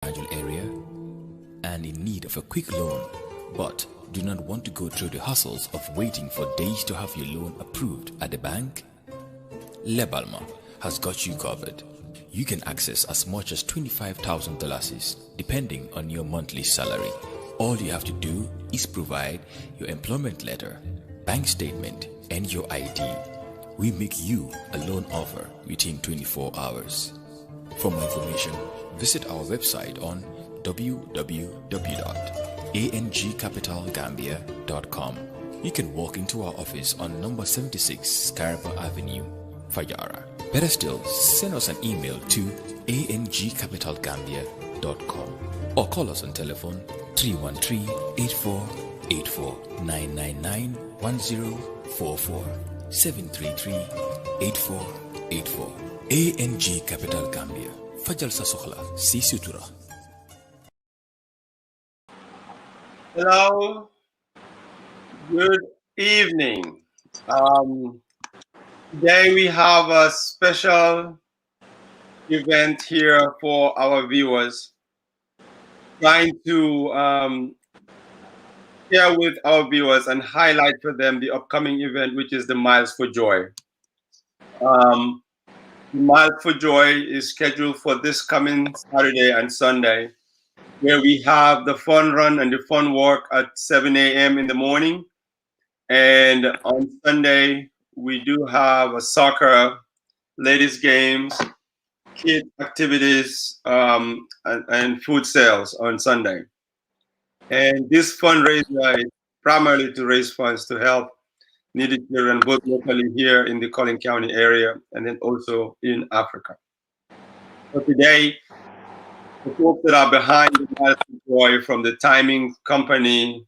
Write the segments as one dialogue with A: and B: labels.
A: Banjul area and in need of a quick loan, but do not want to go through the hassles of waiting for days to have your loan approved at the bank? Lebalma has got you covered. You can access as much as $25,000 depending on your monthly salary. All you have to do is provide your employment letter, bank statement, and your ID. We make you a loan offer within 24 hours. For more information, visit our website on www.angcapitalgambia.com. You can walk into our office on number 76 Scarpa Avenue, Fayara. Better still, send us an email to angcapitalgambia.com or call us on telephone 313-8484-999-1044 733-8484. ANG Capital Gambia. Fajal sa sokhla si sutura.
B: Hello. Good evening. Today we have a special event here for our viewers, trying to share with our viewers and highlight for them the upcoming event, which is the Miles for Joy. The Miles for Joy is scheduled for this coming Saturday and Sunday, where we have the fun run and the fun walk at 7 a.m. in the morning. And on Sunday, we do have a soccer, ladies games, kid activities, and food sales on Sunday. And this fundraiser is primarily to raise funds to help needy children, both locally here in the Collin County area and then also in Africa. So today, the folks that are behind the Miles for Joy, from the timing company,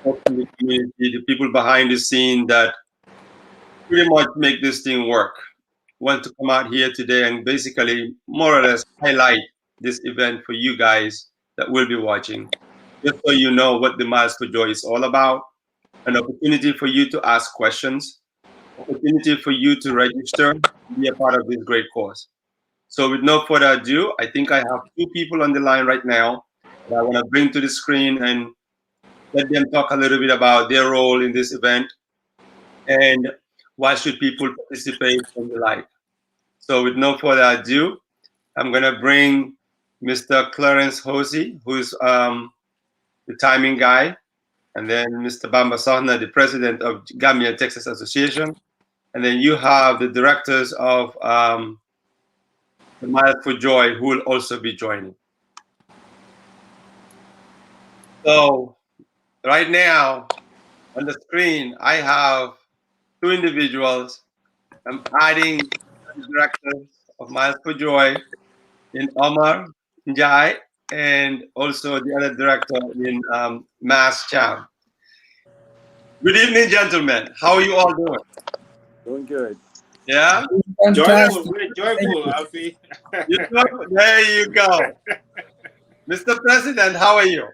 B: the community, the people behind the scene that pretty much make this thing work, want to come out here today and basically more or less highlight this event for you guys that will be watching, just so you know what the Miles for Joy is all about. An opportunity for you to ask questions, opportunity for you to register, be a part of this great cause. So with no further ado, I think I have two people on the line right now that I want to bring to the screen and let them talk a little bit about their role in this event and why should people participate and the like. So with no further ado, I'm going to bring Mr. Clarence Hosey, who is the timing guy, and then Mr. Bamba Sahna, the president of Gambia Texas Association, and then you have the directors of the Miles for Joy, who will also be joining. So right now on the screen, I have two individuals. I'm adding the directors of Miles for Joy in Omar Njai and also the other director in Mass Cham. Good evening, gentlemen. How are you all doing?
C: Doing good.
B: Yeah?
D: Joyful. We're joyful, Alfie.
B: There you go. Mr. President, how are you?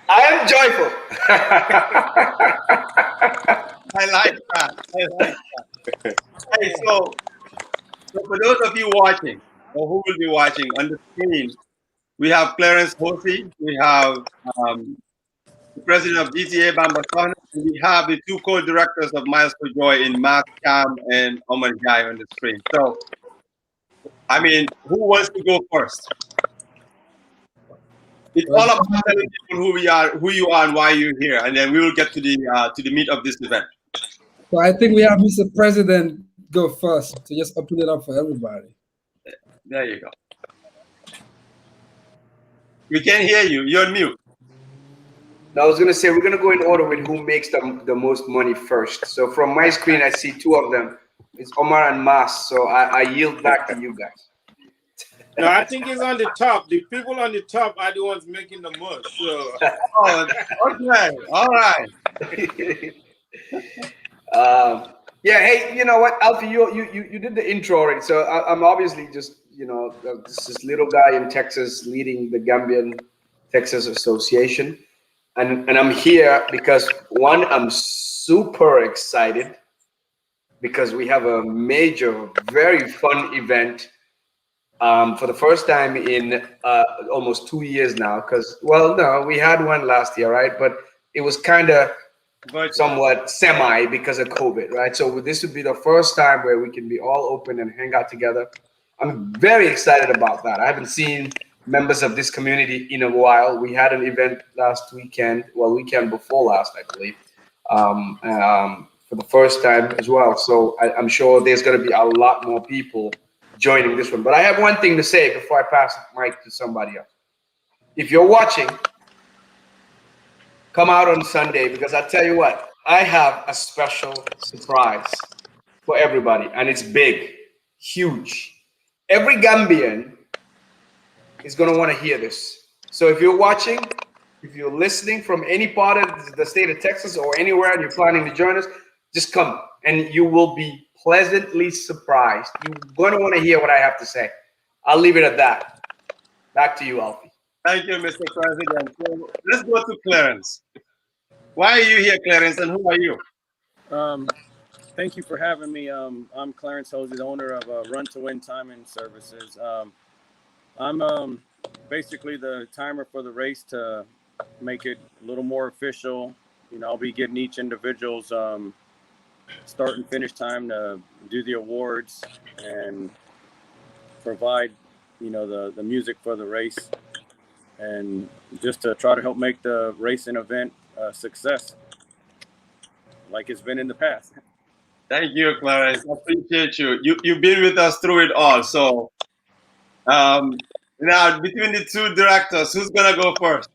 E: I am joyful.
B: I like that. Hey, so for those of you watching, or who will be watching on the screen, we have Clarence Hosey, we have the president of GTA, Bamba Sahna, and we have the two co-directors of Miles for Joy in Mass Cam and Omar Jai on the screen. So, I mean, who wants to go first? It's all about telling people who we are, who you are, and why you're here, and then we will get to the meat of this event.
F: So I think we have Mr. President go first to just open it up for everybody.
B: There you go. We can't hear you. You're on mute.
E: I was going to say, we're going to go in order with who makes the most money first. So from my screen, I see two of them. It's Omar and Mas. So I yield back to you guys.
D: No, I think it's on the top. The people on the top are the ones making the most. So.
B: Oh, okay. All right.
E: Yeah. Hey, you know what, Alfie, you did the intro already. So I'm obviously just, this little guy in Texas leading the Gambian Texas Association. And I'm here because, one, I'm super excited because we have a major, very fun event for the first time in almost 2 years now. Because, well, no, we had one last year, right? But it was kind of somewhat semi because of COVID, right? So this would be the first time where we can be all open and hang out together. I'm very excited about that. I haven't seen members of this community in a while. We had an event last weekend, well, weekend before last, I believe, for the first time as well. So I'm sure there's going to be a lot more people joining this one. But I have one thing to say before I pass the mic to somebody else. If you're watching, come out on Sunday, because I tell you what, I have a special surprise for everybody, and it's big, huge. Every Gambian is going to want to hear this. So if you're watching, if you're listening from any part of the state of Texas or anywhere and you're planning to join us, just come and you will be pleasantly surprised. You're going to want to hear what I have to say. I'll leave it at that. Back to you, Alfie.
B: Thank you, Mr. President. So let's go to Clarence. Why are you here, Clarence, and who are you?
C: Thank you for having me. I'm Clarence Hosey, the owner of Run to Win Timing Services. I'm basically the timer for the race to make it a little more official. You know, I'll be getting each individual's start and finish time to do the awards and provide, you know, the music for the race, and just to try to help make the racing event a success like it's been in the past.
B: Thank you, Clarence. I appreciate you. You've been with us through it all. So now, between the two directors, who's gonna go first?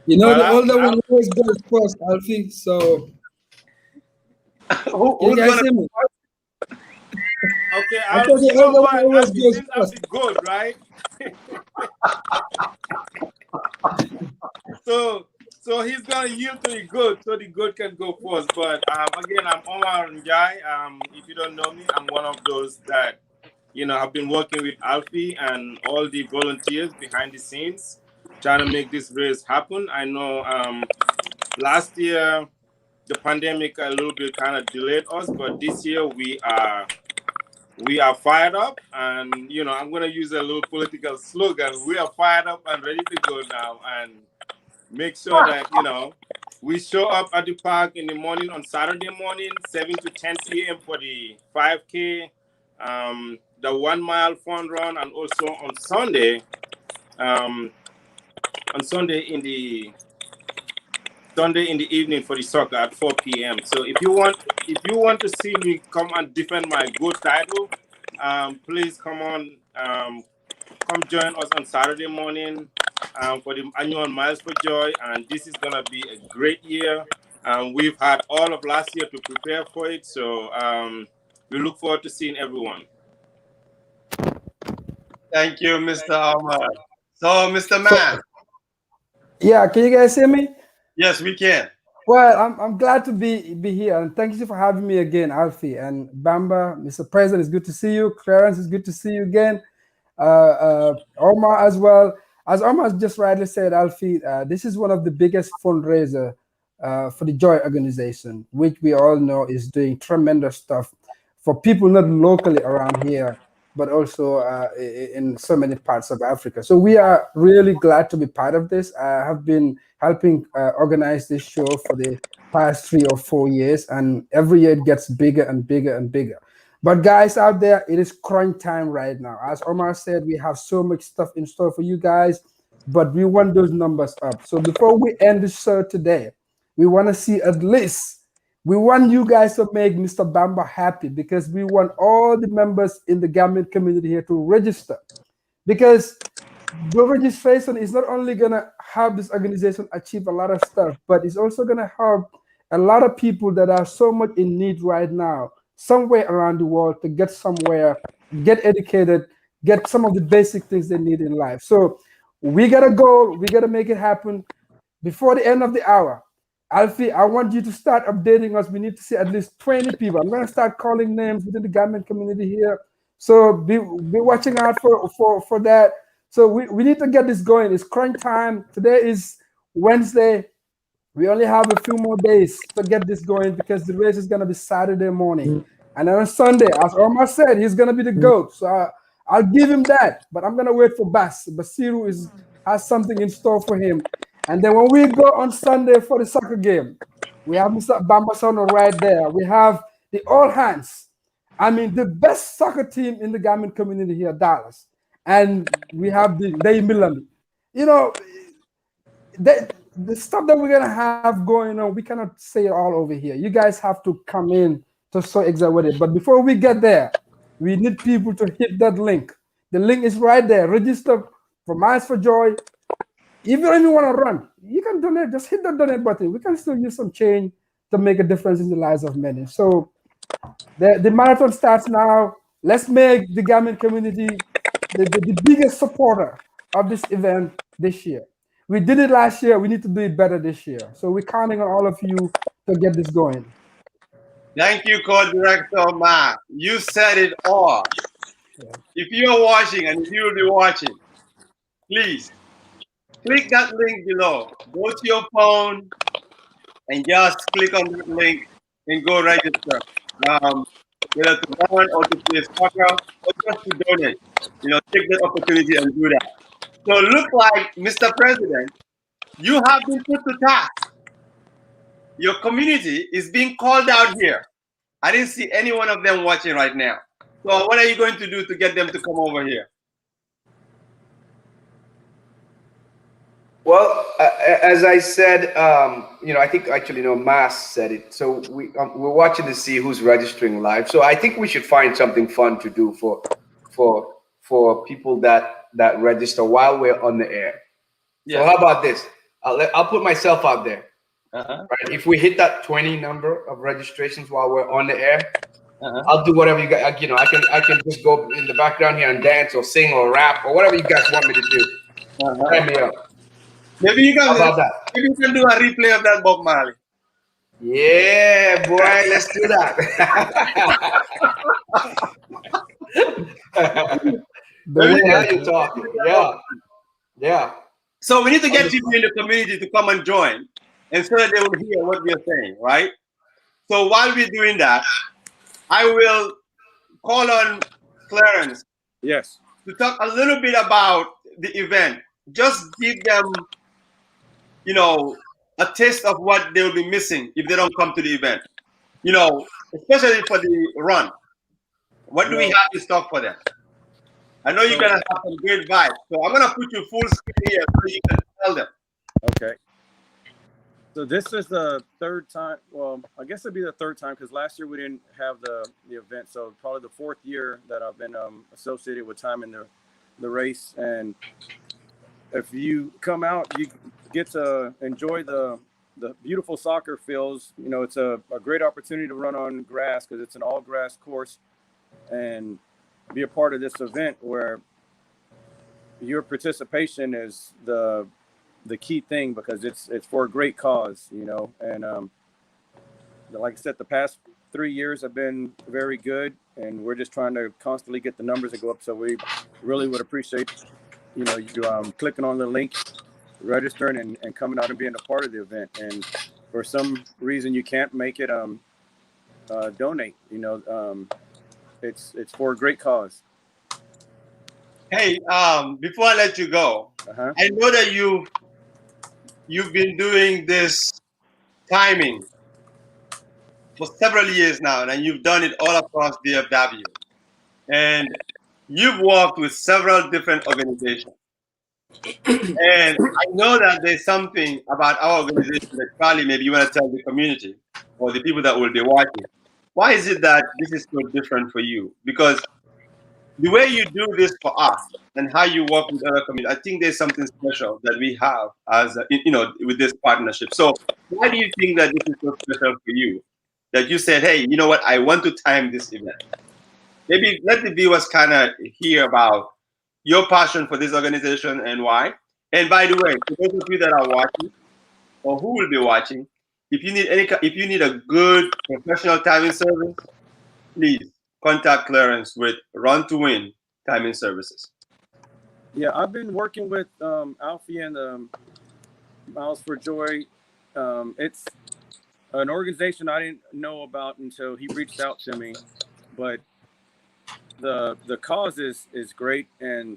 F: You know, the older one always goes first, Alfie. So you
B: Who's
F: guys
B: gonna
F: hear me?
D: Okay,
F: I thought the older one always goes
D: since
F: first.
D: I'm good, right? So he's gonna yield to the good, so the good can go first. But again, I'm Omar Njai. If you don't know me, I'm one of those that, you know, have been working with Alfie and all the volunteers behind the scenes, trying to make this race happen. I know last year the pandemic a little bit kind of delayed us, but this year we are fired up, and you know, I'm gonna use a little political slogan. We are fired up and ready to go now, and make sure that, you know, we show up at the park in the morning on Saturday morning, 7 to 10 p.m. for the 5K, the 1 mile fun run, and also on Sunday, in the evening for the soccer at 4 p.m. So if you want to see me come and defend my good title, please come join us on Saturday morning for the annual Miles for Joy, and this is gonna be a great year. We've had all of last year to prepare for it, so we look forward to seeing everyone.
B: Thank you, Mr. Ahmad. So, Mr. Man.
F: Yeah, can you guys hear me?
B: Yes, we can.
F: Well, I'm glad to be here, and thank you for having me again, Alfie and Bamba. Mr. President, it's good to see you. Clarence, it's good to see you again. Omar as well. As Omar just rightly said, Alfie, this is one of the biggest fundraiser for the JOYE organization, which we all know is doing tremendous stuff for people not locally around here, but also in so many parts of Africa. So we are really glad to be part of this. I have been helping organize this show for the past 3 or 4 years, and every year it gets bigger and bigger and bigger. But guys out there, it is crunch time right now. As Omar said, we have so much stuff in store for you guys, but we want those numbers up. So before we end the show today, we want to see at least, we want you guys to make Mr. Bamba happy, because we want all the members in the Gambian community here to register. Because the registration is not only going to help this organization achieve a lot of stuff, but it's also going to help a lot of people that are so much in need right now, somewhere around the world, to get somewhere, get educated, get some of the basic things they need in life. So we got a goal. We got to make it happen before the end of the hour. Alfie, I want you to start updating us. We need to see at least 20 people. I'm going to start calling names within the Gambian community here. So be watching out for that. So we need to get this going. It's crunch time. Today is Wednesday. We only have a few more days to get this going, because the race is going to be Saturday morning. And then on Sunday, as Omar said, he's gonna be the GOAT. So I'll give him that. But I'm gonna wait for Basiru has something in store for him. And then when we go on Sunday for the soccer game, we have Mr. Bambasono right there. We have the all hands. I mean, the best soccer team in the Gambian community here, Dallas. And we have the Milami. You know, the stuff that we're gonna have going on, we cannot say it all over here. You guys have to come in to so excited. But before we get there, we need people to hit that link. The link is right there. Register for Miles for Joy. Even if you want to run, you can donate. Just hit the donate button. We can still use some change to make a difference in the lives of many. So the marathon starts now. Let's make the Gambian community the biggest supporter of this event this year. We did it last year. We need to do it better this year. So we're counting on all of you to get this going.
B: Thank you, Co-Director Ma. You said it all. Yeah. If you're watching, and if you will be watching, please click that link below. Go to your phone and just click on that link and go register. Whether to run or to play soccer or just to donate. Take that opportunity and do that. So look like, Mr. President, you have been put to task. Your community is being called out here. I didn't see any one of them watching right now. So what are you going to do to get them to come over here?
E: Well, as I said, I think actually, Mas said it. So we're watching to see who's registering live. So I think we should find something fun to do for people that register while we're on the air. Yeah. So how about this? I'll put myself out there. Right. If we hit that 20 number of registrations while we're on the air, I'll do whatever you guys. I can just go in the background here and dance or sing or rap or whatever you guys want me to do. Sign me up.
B: Maybe you can. Maybe you can do a replay of that Bob Marley.
E: Yeah, boy, let's do that. Yeah, you talk. Yeah.
B: So we need to get people in the community to come and join, and so that they will hear what we are saying, right? So while we're doing that, I will call on Clarence.
C: Yes.
B: To talk a little bit about the event. Just give them, a taste of what they will be missing if they don't come to the event. Especially for the run. What do we have in stock for them? I know you're gonna have some great vibes, so I'm gonna put you full screen here so you can tell them.
C: Okay. So this is the third time. Well, I guess it'd be the third time because last year we didn't have the event. So probably the fourth year that I've been associated with time in the race. And if you come out, you get to enjoy the beautiful soccer fields. It's a great opportunity to run on grass because it's an all grass course, and be a part of this event where your participation is the key thing because it's for a great cause, and like I said, the past 3 years have been very good, and we're just trying to constantly get the numbers to go up. So we really would appreciate, you clicking on the link, registering, and coming out and being a part of the event. And for some reason you can't make it, donate. It's for a great cause.
B: Hey, before I let you go, I know that you've been doing this timing for several years now, and you've done it all across DFW. And you've worked with several different organizations. And I know that there's something about our organization that probably maybe you want to tell the community or the people that will be watching. Why is it that this is so different for you? Because the way you do this for us and how you work with other communities, I think there's something special that we have as with this partnership. So why do you think that this is so special for you? That you said, hey, you know what? I want to time this event. Maybe let the viewers kind of hear about your passion for this organization and why. And by the way, for those of you that are watching or who will be watching, if you need a good professional timing service, please contact Clarence with Run to Win Timing Services.
C: Yeah, I've been working with Alfie and Miles for Joy. It's an organization I didn't know about until he reached out to me. but the cause is great, and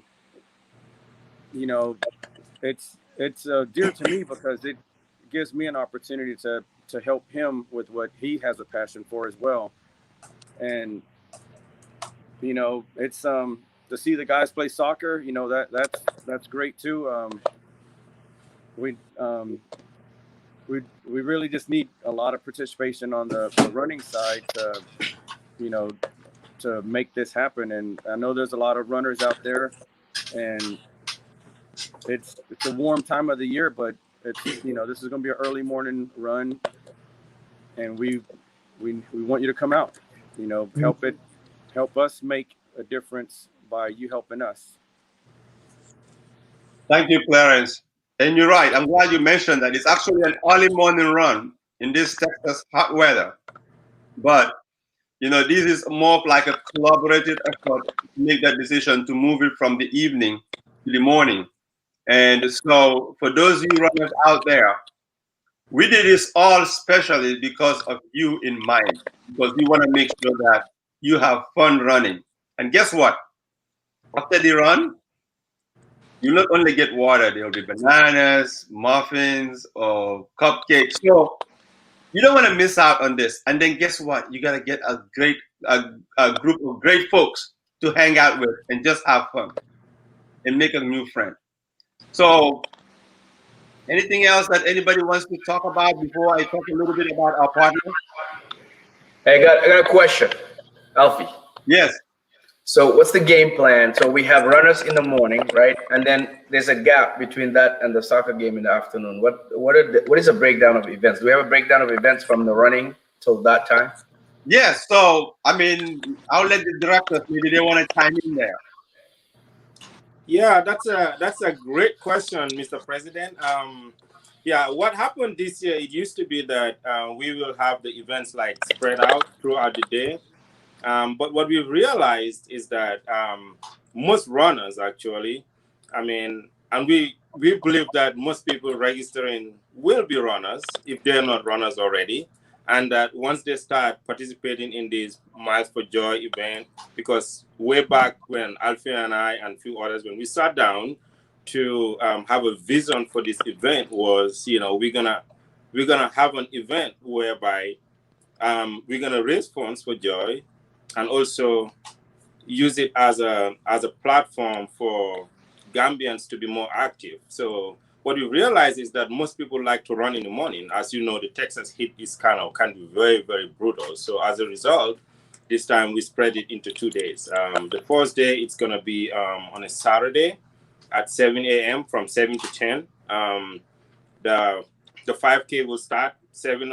C: you know, it's dear to me because it gives me an opportunity to help him with what he has a passion for as well. And you know, it's to see the guys play soccer, you know, that's great too. We we really just need a lot of participation on the running side to, you know, to make this happen. And I know there's a lot of runners out there, and it's a warm time of the year, but it's, you know, this is going to be an early morning run, and we want you to come out, you know, help us make a difference by you helping us.
B: Thank you, Clarence. And you're right. I'm glad you mentioned that. It's actually an early morning run in this Texas hot weather. But, you know, this is more of like a collaborative effort to make that decision to move it from the evening to the morning. And so, for those of you runners out there, we did this all especially because of you in mind, because we want to make sure that you have fun running. And guess what? After the run, you not only get water, there'll be bananas, muffins, or cupcakes. So you don't want to miss out on this. And then guess what? You got to get a group of great folks to hang out with and just have fun and make a new friend. So anything else that anybody wants to talk about before I talk a little bit about our partner?
E: Hey, I got a question, Alfie.
B: Yes.
E: So what's the game plan? So we have runners in the morning, right? And then there's a gap between that and the soccer game in the afternoon. What is a breakdown of events? Do we have a breakdown of events from the running till that time?
B: Yes. So I mean, I'll let the directors, maybe they want to chime in there.
D: Yeah, that's a great question, Mr. President. Yeah, what happened this year? It used to be that we will have the events like spread out throughout the day. But what we've realized is that most runners actually, I mean, and we believe that most people registering will be runners if they're not runners already. And that once they start participating in these Miles for Joy event, because way back when Alfie and I and a few others, when we sat down to have a vision for this event was, you know, we're gonna have an event whereby we're gonna raise funds for Joy, and also use it as a platform for Gambians to be more active. So what we realize is that most people like to run in the morning. As you know, the Texas heat is can be very, very brutal. So as a result, this time we spread it into 2 days. The first day it's gonna be on a Saturday at 7 a.m. from 7 to 10. The 5K will start 7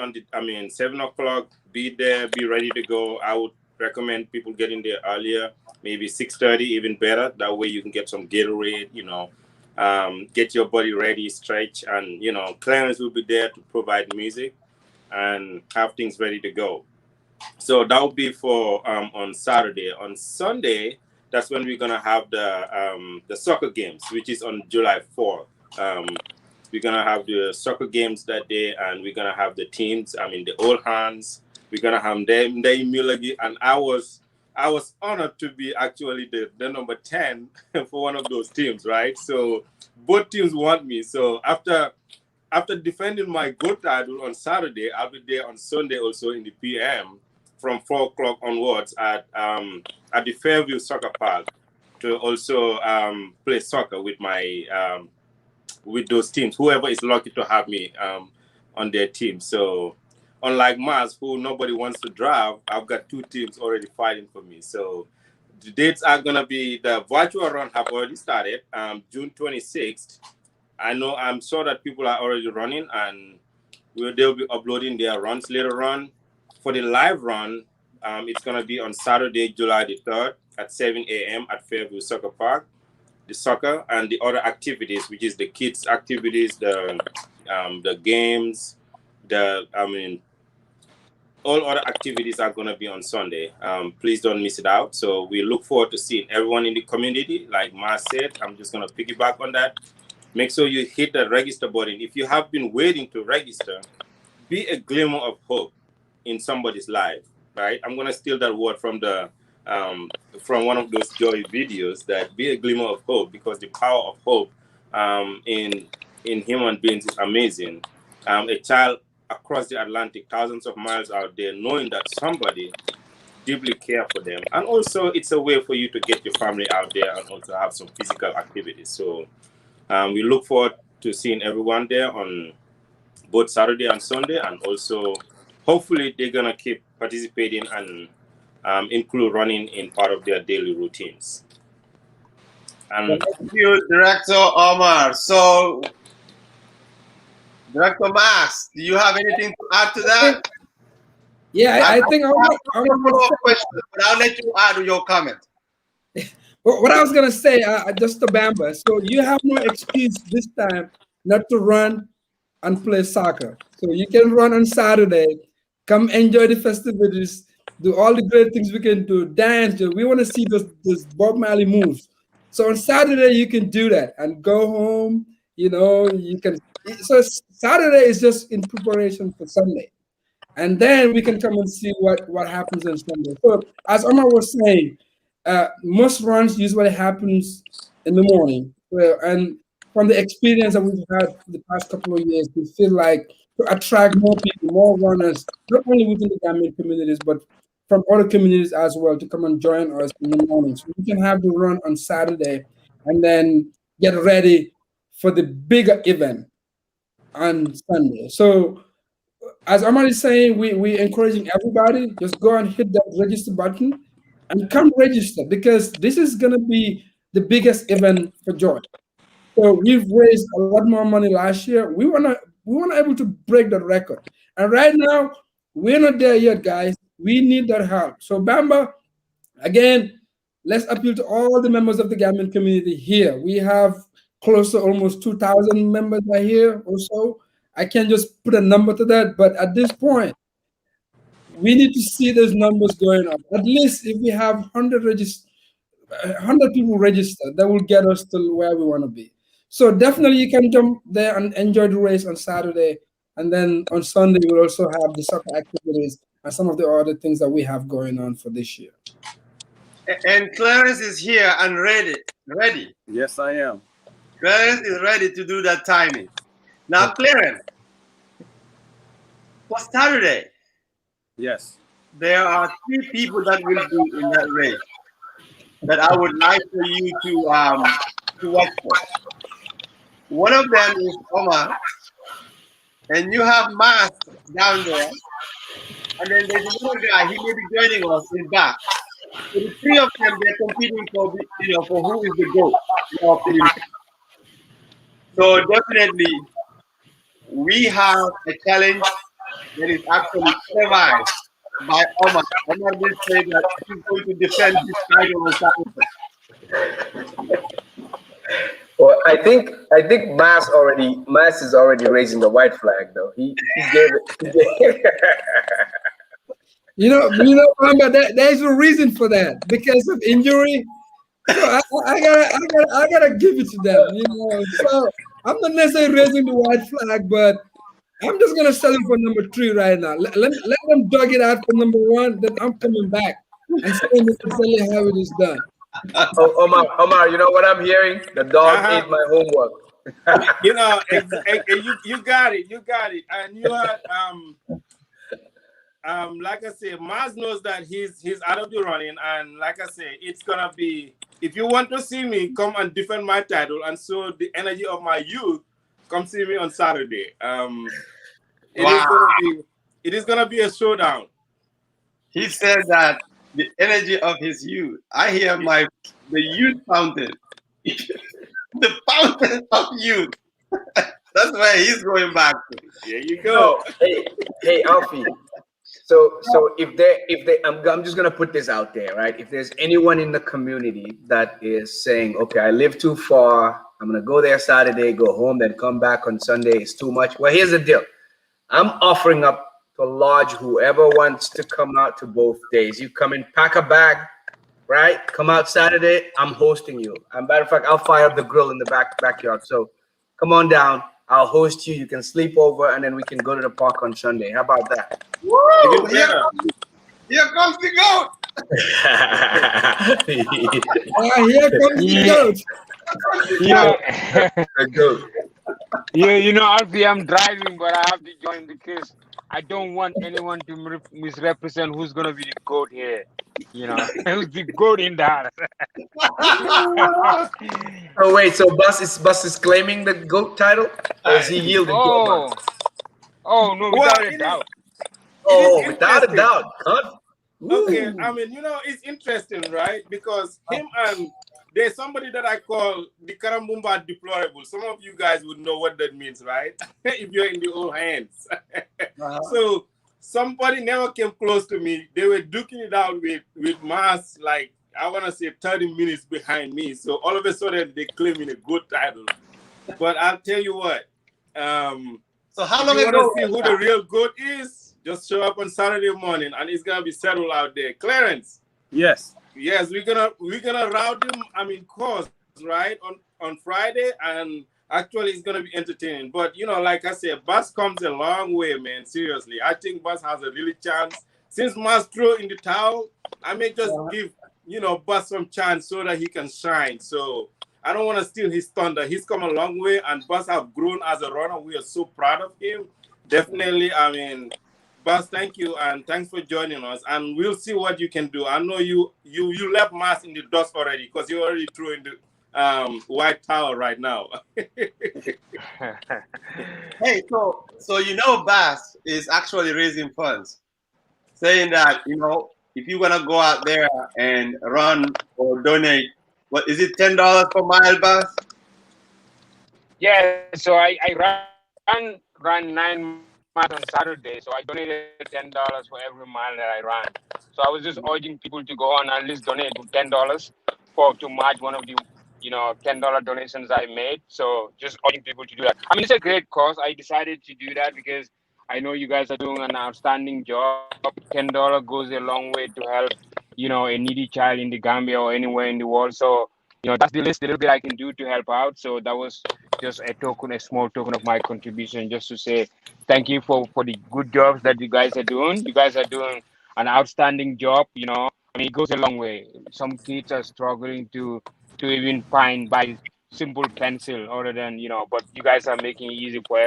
D: o'clock. Be there, be ready to go. I would recommend people getting there earlier, maybe 6:30, even better. That way you can get some Gatorade, you know, get your body ready, stretch, and you know, Clarence will be there to provide music and have things ready to go. So that will be for on Saturday. On Sunday, that's when we're gonna have the soccer games, which is on July 4th. We're gonna have the soccer games that day, and we're gonna have the teams. I mean, the old hands. We're gonna have them, Milagi, and I was honored to be actually the number 10 for one of those teams, right? So both teams want me. So after defending my gold title on Saturday, I'll be there on Sunday also in the PM from 4 o'clock onwards at the Fairview Soccer Park to also play soccer with my with those teams. Whoever is lucky to have me on their team. So unlike Mars, who nobody wants to drive, I've got 2 teams already fighting for me. So the dates are gonna be, the virtual run have already started, June 26th. I'm sure that people are already running, and they'll be uploading their runs later on. For the live run, it's gonna be on Saturday, July the 3rd at 7 a.m. at Fairview Soccer Park. The soccer and the other activities, which is the kids' activities, the games, all other activities are going to be on Sunday. Please don't miss it out. So we look forward to seeing everyone in the community. Like Ma said, I'm just going to piggyback on that. Make sure you hit the register button. If you have been waiting to register, be a glimmer of hope in somebody's life, right? I'm going to steal that word from the from one of those JOYE videos that be a glimmer of hope, because the power of hope in human beings is amazing. A child across the Atlantic, thousands of miles out there, knowing that somebody deeply care for them, and also it's a way for you to get your family out there and also have some physical activities. So we look forward to seeing everyone there on both Saturday and Sunday, and also hopefully they're gonna keep participating and include running in part of their daily routines. And
B: thank you, Director Omar. So, Director Mas, do you have anything to add to that?
F: Yeah, I think
B: I have a follow-up question, but I'll let you add your comment.
F: what I was gonna say, just to Bamba. So you have no excuse this time not to run and play soccer. So you can run on Saturday, come enjoy the festivities, do all the great things we can do, dance. We want to see those Bob Marley moves. So on Saturday you can do that and go home. You know, you can. So Saturday is just in preparation for Sunday, and then we can come and see what happens on Sunday. So as Omar was saying, most runs usually happens in the morning. Well, and from the experience that we've had for the past couple of years, we feel like to attract more people, more runners, not only within the Gambian communities, but from other communities as well, to come and join us in the morning. So we can have the run on Saturday and then get ready for the bigger event on Sunday. So as Omar is saying, we're encouraging everybody, just go and hit that register button and come register, because this is going to be the biggest event for JOYE. So we've raised a lot more money last year. We wanna able to break the record. And right now, we're not there yet, guys. We need that help. So Bamba, again, let's appeal to all the members of the Gambian community here. We have close to almost 2,000 members are here or so. I can't just put a number to that, but at this point, we need to see those numbers going up. At least if we have 100 people registered, that will get us to where we want to be. So definitely you can jump there and enjoy the race on Saturday. And then on Sunday, we'll also have the soccer activities and some of the other things that we have going on for this year.
B: And Clarence is here and ready.
C: Yes, I am.
B: Clarence is ready to do that timing. Now, Clarence, for Saturday,
C: Yes.
B: there are 3 people that will be in that race that I would like for you to watch for. One of them is Omar, and you have Mas down there, and then there's another guy. He may be joining us in back. So the 3 of them, they're competing for who is the GOAT of the event. So definitely, we have a challenge that is actually televised by Omar. Omar did say that he's going to defend his title on Saturday.
E: Well, I think Mas is already raising the white flag though. He gave it.
F: You know, Bamba, there's a reason for that, because of injury. So I gotta give it to them. You know, so I'm not necessarily raising the white flag, but I'm just gonna settle for number 3 right now. Let them dug it out for number 1. Then I'm coming back and saying exactly how it is done.
E: Oh, Omar, you know what I'm hearing? The dog ate my homework.
D: you know, you got it, and you had like I say, Maz knows that he's out of the running, and like I say, it's gonna be, if you want to see me come and defend my title and show the energy of my youth, come see me on Saturday. It is gonna be a showdown.
B: He said that the energy of his youth. I hear the youth fountain. The fountain of youth. That's where he's going back to.
D: There you go.
E: Hey, Alfie. So if I'm just gonna put this out there, right? If there's anyone in the community that is saying, okay, I live too far, I'm gonna go there Saturday, go home, then come back on Sunday, it's too much. Well, here's the deal. I'm offering up to lodge whoever wants to come out to both days. You come in, pack a bag, right? Come out Saturday, I'm hosting you. And matter of fact, I'll fire up the grill in the backyard. So come on down. I'll host you. You can sleep over, and then we can go to the park on Sunday. How about that?
B: Woo! Here comes the goat.
F: Here comes the goat.
G: The goat.
H: You know, Alfie, I'm driving, but I have to join because I don't want anyone to misrepresent who's gonna be the goat here. You know, who's the goat in the house.
G: Oh wait, so Bus is claiming the GOAT title, or is he yielding to Obama?
H: No, without a doubt.
G: Oh, without a doubt. Huh?
D: Okay, I mean, you know, it's interesting, right? Because him and there's somebody that I call the Karambumba deplorable. Some of you guys would know what that means, right? If you're in the old hands. So somebody never came close to me. They were duking it out with mass, like I want to say 30 minutes behind me. So all of a sudden they claiming a good title. But I'll tell you what.
B: So how
D: if
B: long
D: you
B: ago?
D: want to see who the real goat is, just show up on Saturday morning and it's gonna be settled out there. Clarence.
C: Yes.
D: Yes, we're gonna route him. I mean, course, right on Friday, and actually it's gonna be entertaining. But you know, like I said, Bus comes a long way, man. Seriously, I think Bus has a really chance. Since Mas threw in the towel, I may just give Bus some chance so that he can shine. So I don't want to steal his thunder. He's come a long way, and Bus have grown as a runner. We are so proud of him. Definitely, I mean. Bus, thank you, and thanks for joining us. And we'll see what you can do. I know you left Mas in the dust already because you already threw in the White Tower right now.
B: Hey, so Bass is actually raising funds, saying that if you're gonna go out there and run or donate, what is it, $10 per mile, Bass?
H: Yeah, so I ran 9 miles on Saturday, so I donated $10 for every mile that I ran. So I was just urging people to go on and at least donate $10 to match one of the $10 donations I made. So just urging people to do that. I mean, it's a great cause. I decided to do that because I know you guys are doing an outstanding job. $10 goes a long way to help a needy child in the Gambia or anywhere in the world. So that's the least little bit I can do to help out. So that was just a small token of my contribution, just to say thank you for the good jobs that you guys are doing. You guys are doing an outstanding job. I mean, it goes a long way. Some kids are struggling to even buy simple pencil other than but you guys are making it easy for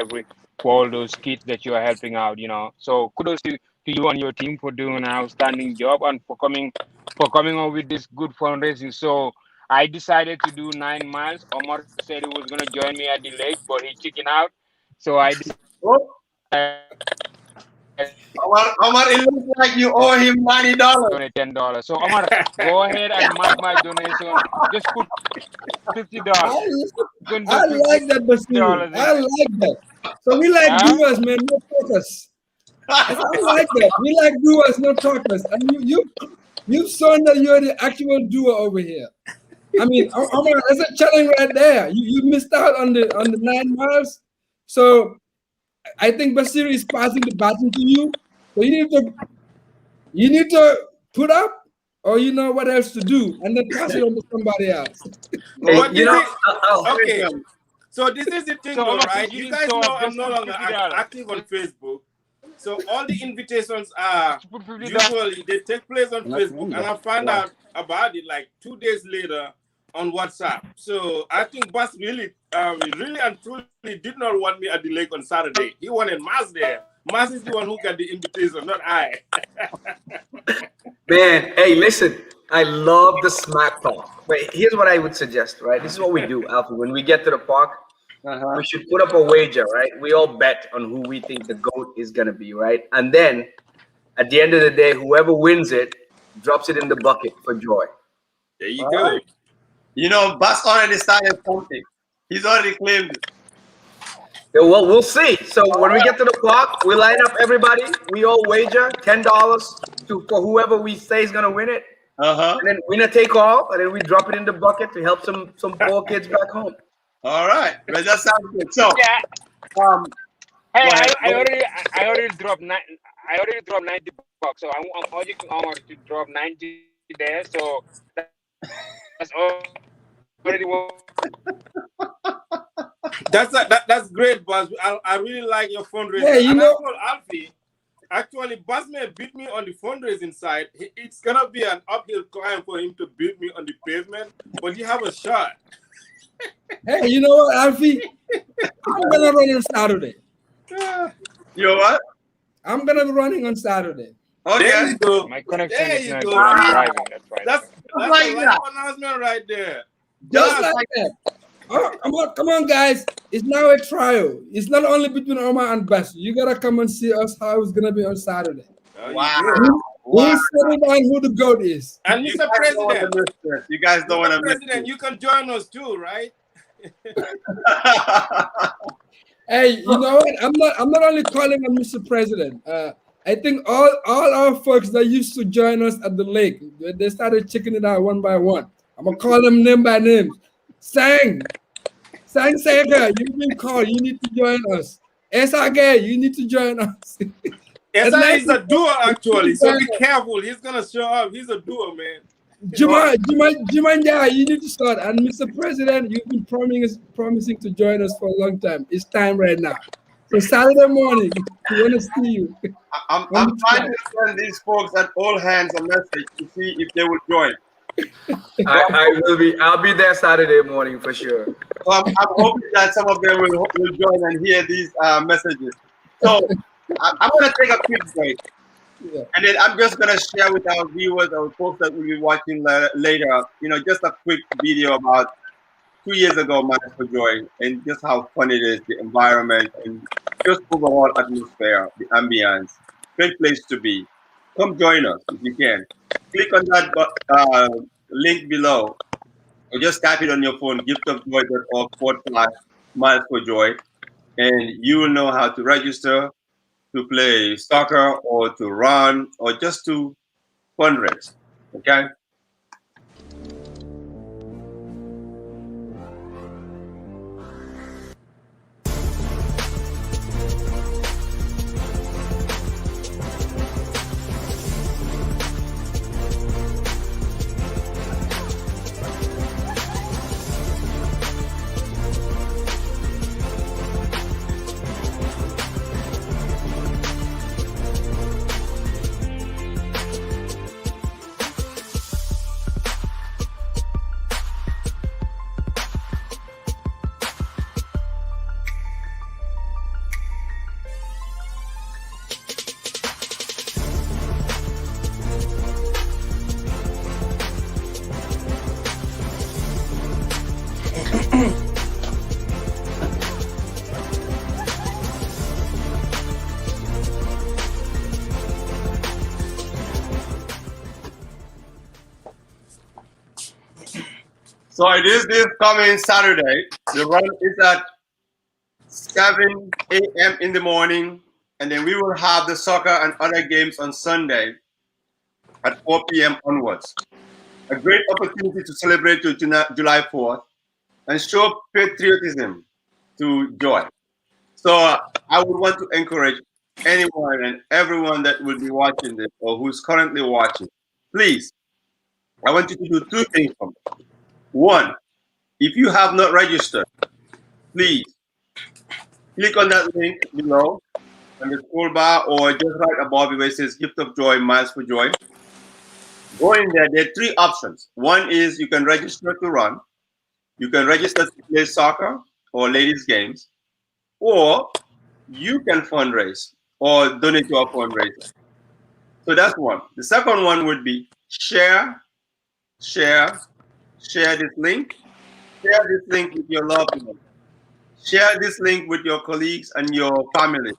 H: all those kids that you are helping out. So kudos to you and your team for doing an outstanding job and for coming up with this good fundraising. So I decided to do 9 miles. Omar said he was gonna join me at the lake, but he chickened out. So I decided.
B: Omar, it looks like you owe him $90.
H: Donate $10. So Omar, go ahead and match my donation. Just put $50.
F: I like that, Basiru. I like that. So we like doers, man, not talkers. I like that. We like doers, not talkers. And you've shown that you're the actual doer over here. I mean, Omar, that's a challenge right there. You missed out on the 9 miles. So I think Basiru is passing the baton to you. So you need to put up, or what else to do, and then pass it on to somebody else.
D: Okay. So this is the thing, though, right? You guys know I'm no longer active on Facebook. So all the invitations are usually they take place on Facebook, and I found out about it like 2 days later on WhatsApp. So I think Bus really and truly did not want me at the lake on Saturday. He wanted Mas there. Mas is the one who got the invitation, not I.
G: Man, hey, listen, I love the smack talk. But here's what I would suggest, right? This is what we do, Alfie. When we get to the park, we should put up a wager, right? We all bet on who we think the GOAT is going to be, right? And then at the end of the day, whoever wins it drops it in the bucket for JOYE.
D: There you go.
B: Bus already started something. He's already claimed it.
G: Yeah, well, we'll see. So when we get to the park, we line up everybody. We all wager $10 for whoever we say is going to win it. And then winner take all, and then we drop it in the bucket to help some poor kids back home.
B: All right. Well, that sounds good. So,
H: hey, I already dropped $90. So I'm urging Omar to drop 90 there. So that's already one.
D: That's great, Buzz. I really like your fundraising.
F: Yeah,
D: and I told Alfie, Actually, Basman beat me on the fundraising side. It's gonna be an uphill climb for him to beat me on the pavement, but you have a shot.
F: Hey, you know what, Alfie? I'm gonna run on Saturday.
B: You know what?
F: I'm gonna be running on Saturday.
B: Okay.
D: There you go.
H: My connection
D: There
H: is
D: you
H: not
D: go.
H: good. I'm
D: See?
H: driving. That's why.
D: That's
B: like
D: a live
B: that.
D: announcement right there.
F: Just like that. Oh, come on, guys. It's now a trial. It's not only between Omar and Bess. You gotta come and see us how it's gonna be on Saturday.
B: Wow.
F: We'll settle down who the GOAT is.
D: And
B: You
D: Mr.
B: guys don't want to
D: President,
B: miss this. You guys don't want
D: Mr.
B: to miss
D: President, you can join us too, right?
B: this.
F: Hey, you know what? I'm not only calling on Mr. President. I think all our folks that used to join us at the lake, they started checking it out one by one. I'm gonna call them name by name. Sang Sega, you've been called. You need to join us. Esage, you need to join us.
D: Esa is a duo actually, so be careful. He's gonna show up. He's a duo, man.
F: Jumanja, you need to start. And Mr. President, you've been promising to join us for a long time. It's time right now. So Saturday morning, we want to see you.
B: I'm trying to send these folks at all hands a message to see if they will join.
G: I'll be there Saturday morning for sure.
B: So I'm hoping that some of them will join and hear these messages. So I'm going to take a quick break.
F: Yeah.
B: And then I'm just going to share with our viewers, our folks that will be watching later, just a quick video about 2 years ago, Miles for Joy, and just how fun it is, the environment, and just overall atmosphere, the ambience. Great place to be. Come join us if you can. Click on that link below, or just type it on your phone, giftofjoy.org/Miles for Joy, and you will know how to register to play soccer or to run or just to fundraise. Okay? So it is this coming Saturday. The run is at 7 a.m. in the morning, and then we will have the soccer and other games on Sunday at 4 p.m. onwards. A great opportunity to celebrate July 4th and show patriotism to Joy. So I would want to encourage anyone and everyone that will be watching this or who's currently watching, please, I want you to do two things for me. One, if you have not registered, please click on that link below on the scroll bar or just right above where it says Gift of Joy, Miles for Joy. Go in there. There are three options. One is you can register to run. You can register to play soccer or ladies' games. Or you can fundraise or donate to our fundraiser. So that's one. The second one would be share this link. Share this link with your loved ones. Share this link with your colleagues and your family.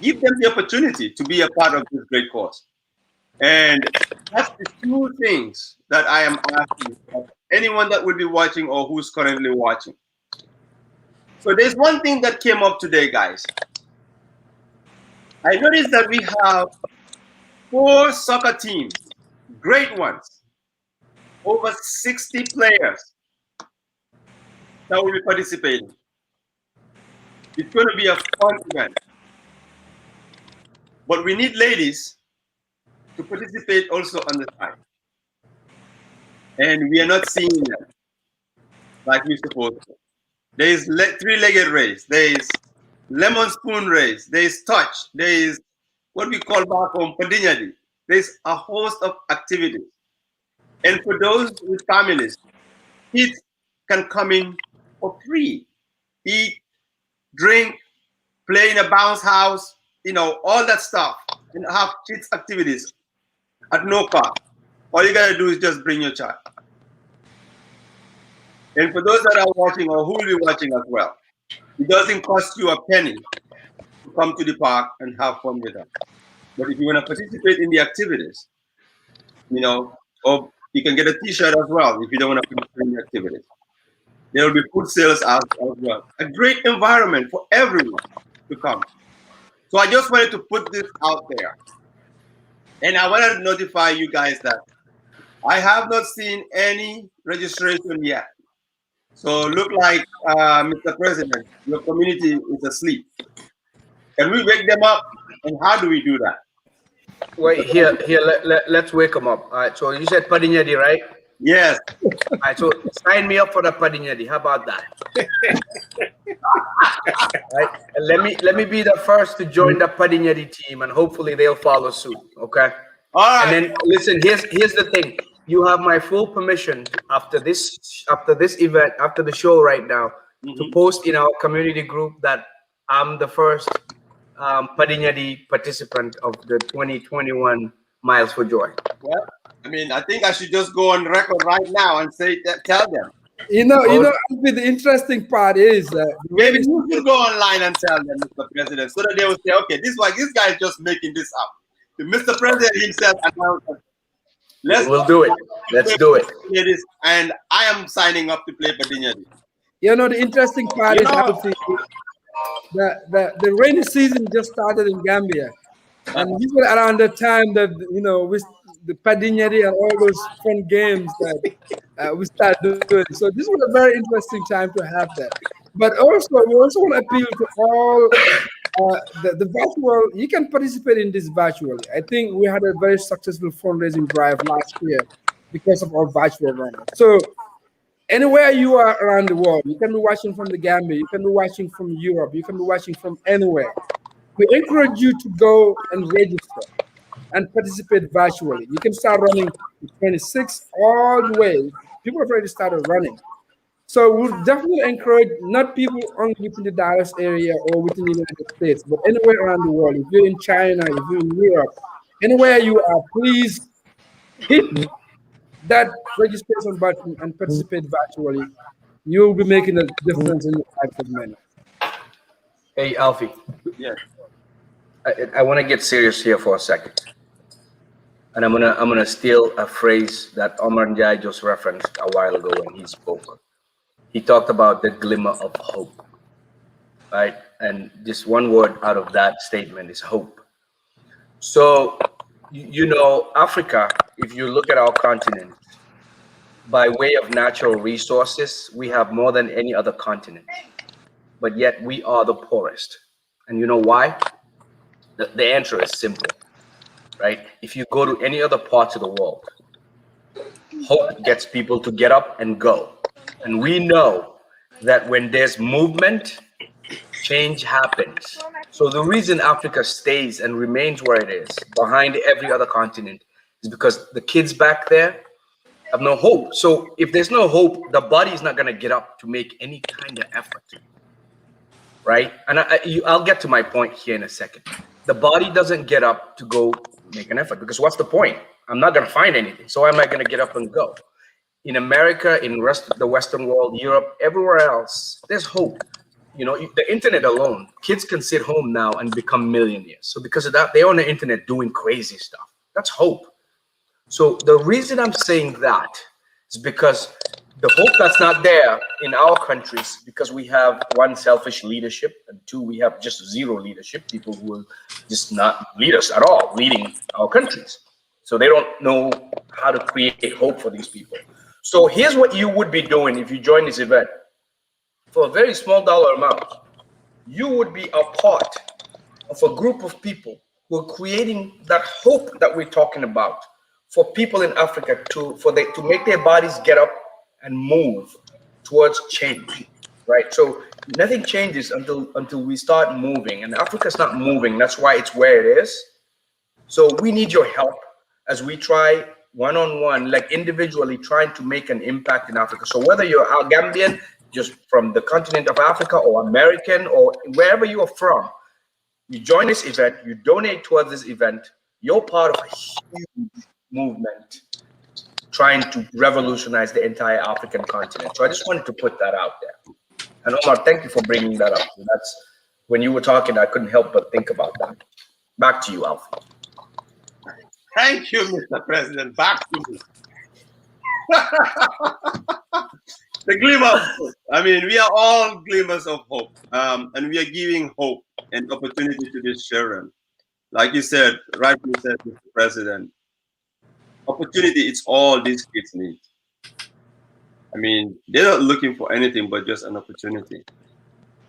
B: Give them the opportunity to be a part of this great cause. And that's the two things that I am asking of anyone that will be watching or who's currently watching. So there's one thing that came up today, guys. I noticed that we have 4 soccer teams, great ones, over 60 players that will be participating. It's going to be a fun event. But we need ladies to participate also on the side. And we are not seeing them like we're supposed to. There is 3-legged race. There is lemon spoon race. There is touch. There is what we call back home Padinyadi. There's a host of activities. And for those with families, kids can come in for free. Eat, drink, play in a bounce house, all that stuff, and have kids activities at no cost. All you gotta do is just bring your child. And for those that are watching or who will be watching as well, it doesn't cost you a penny to come to the park and have fun with us. But if you want to participate in the activities, or you can get a T-shirt as well if you don't want to participate in the activities. There will be food sales as well. A great environment for everyone to come. So I just wanted to put this out there. And I wanted to notify you guys that I have not seen any registration yet. So look like, Mr. President, your community is asleep. Can we wake them up? And how do we do that?
G: Wait, let's wake them up. All right, so you said Padinyadi, right?
B: Yes.
G: All right, so sign me up for the Padinyadi. How about that? Right? And let me be the first to join the Padinyadi team, and hopefully they'll follow suit. Okay.
B: All right.
G: And then listen, here's the thing. You have my full permission after this event, after the show right now, to post in our community group that I'm the first Padinyadi participant of the 2021 Miles for Joy.
B: Well, I mean, I think I should just go on record right now and say that, tell them.
F: The interesting part is
B: maybe you should go online and tell them, Mr. President, so that they will say, okay, this guy is just making this up. The Mr. President himself announced,
G: we'll do it. Let's do it.
B: And I am signing up to play Padinyadi.
F: The interesting part is the rainy season just started in Gambia. And this was around the time that, with the Padinyadi and all those fun games that we started doing. So this was a very interesting time to have that. But also, we also want to appeal to all the virtual. You can participate in this virtually. I think we had a very successful fundraising drive last year because of our virtual runners. So anywhere you are around the world, you can be watching from the Gambia, you can be watching from Europe, you can be watching from anywhere. We encourage you to go and register and participate virtually. You can start running the 26 all the way. People have already started running. So we'll definitely encourage not people only within the Dallas area or within the United States, but anywhere around the world. If you're in China, if you're in Europe, anywhere you are, please hit that registration button and participate virtually. You'll be making a difference in the life of many.
G: Hey, Alfie.
B: Yes.
G: I want to get serious here for a second, and I'm gonna steal a phrase that Omar Njai just referenced a while ago when he spoke. He talked about the glimmer of hope, right? And just one word out of that statement is hope. So, Africa, if you look at our continent, by way of natural resources, we have more than any other continent, but yet we are the poorest. And you know why? The answer is simple, right? If you go to any other parts of the world, hope gets people to get up and go. And we know that when there's movement, change happens. So the reason Africa stays and remains where it is, behind every other continent, is because the kids back there have no hope. So if there's no hope, the body is not going to get up to make any kind of effort, right? And I'll get to my point here in a second. The body doesn't get up to go make an effort, because what's the point? I'm not going to find anything. So why am I going to get up and go? In America, in the Western world, Europe, everywhere else, there's hope. The internet alone, kids can sit home now and become millionaires. So because of that, they're on the internet doing crazy stuff. That's hope. So the reason I'm saying that is because the hope that's not there in our countries, because we have one, selfish leadership, and two, we have just zero leadership, people who will just not lead us at all, leading our countries. So they don't know how to create hope for these people. So here's what you would be doing if you join this event. For a very small dollar amount, you would be a part of a group of people who are creating that hope that we're talking about for people in Africa to make their bodies get up and move towards change, right? So nothing changes until we start moving, and Africa's not moving. That's why it's where it is. So we need your help as we try one-on-one, like individually trying to make an impact in Africa. So whether you're a Gambian, just from the continent of Africa, or American, or wherever you are from, you join this event, you donate towards this event, you're part of a huge movement trying to revolutionize the entire African continent. So I just wanted to put that out there. And Omar, thank you for bringing that up. That's when you were talking, I couldn't help but think about that. Back to you, Alfie.
B: Thank you, Mr. President. Back to you. The glimmer of hope. I mean, we are all glimmers of hope, and we are giving hope and opportunity to these children. Like you said, rightly said, Mr. President, opportunity is all these kids need. I mean, they're not looking for anything but just an opportunity.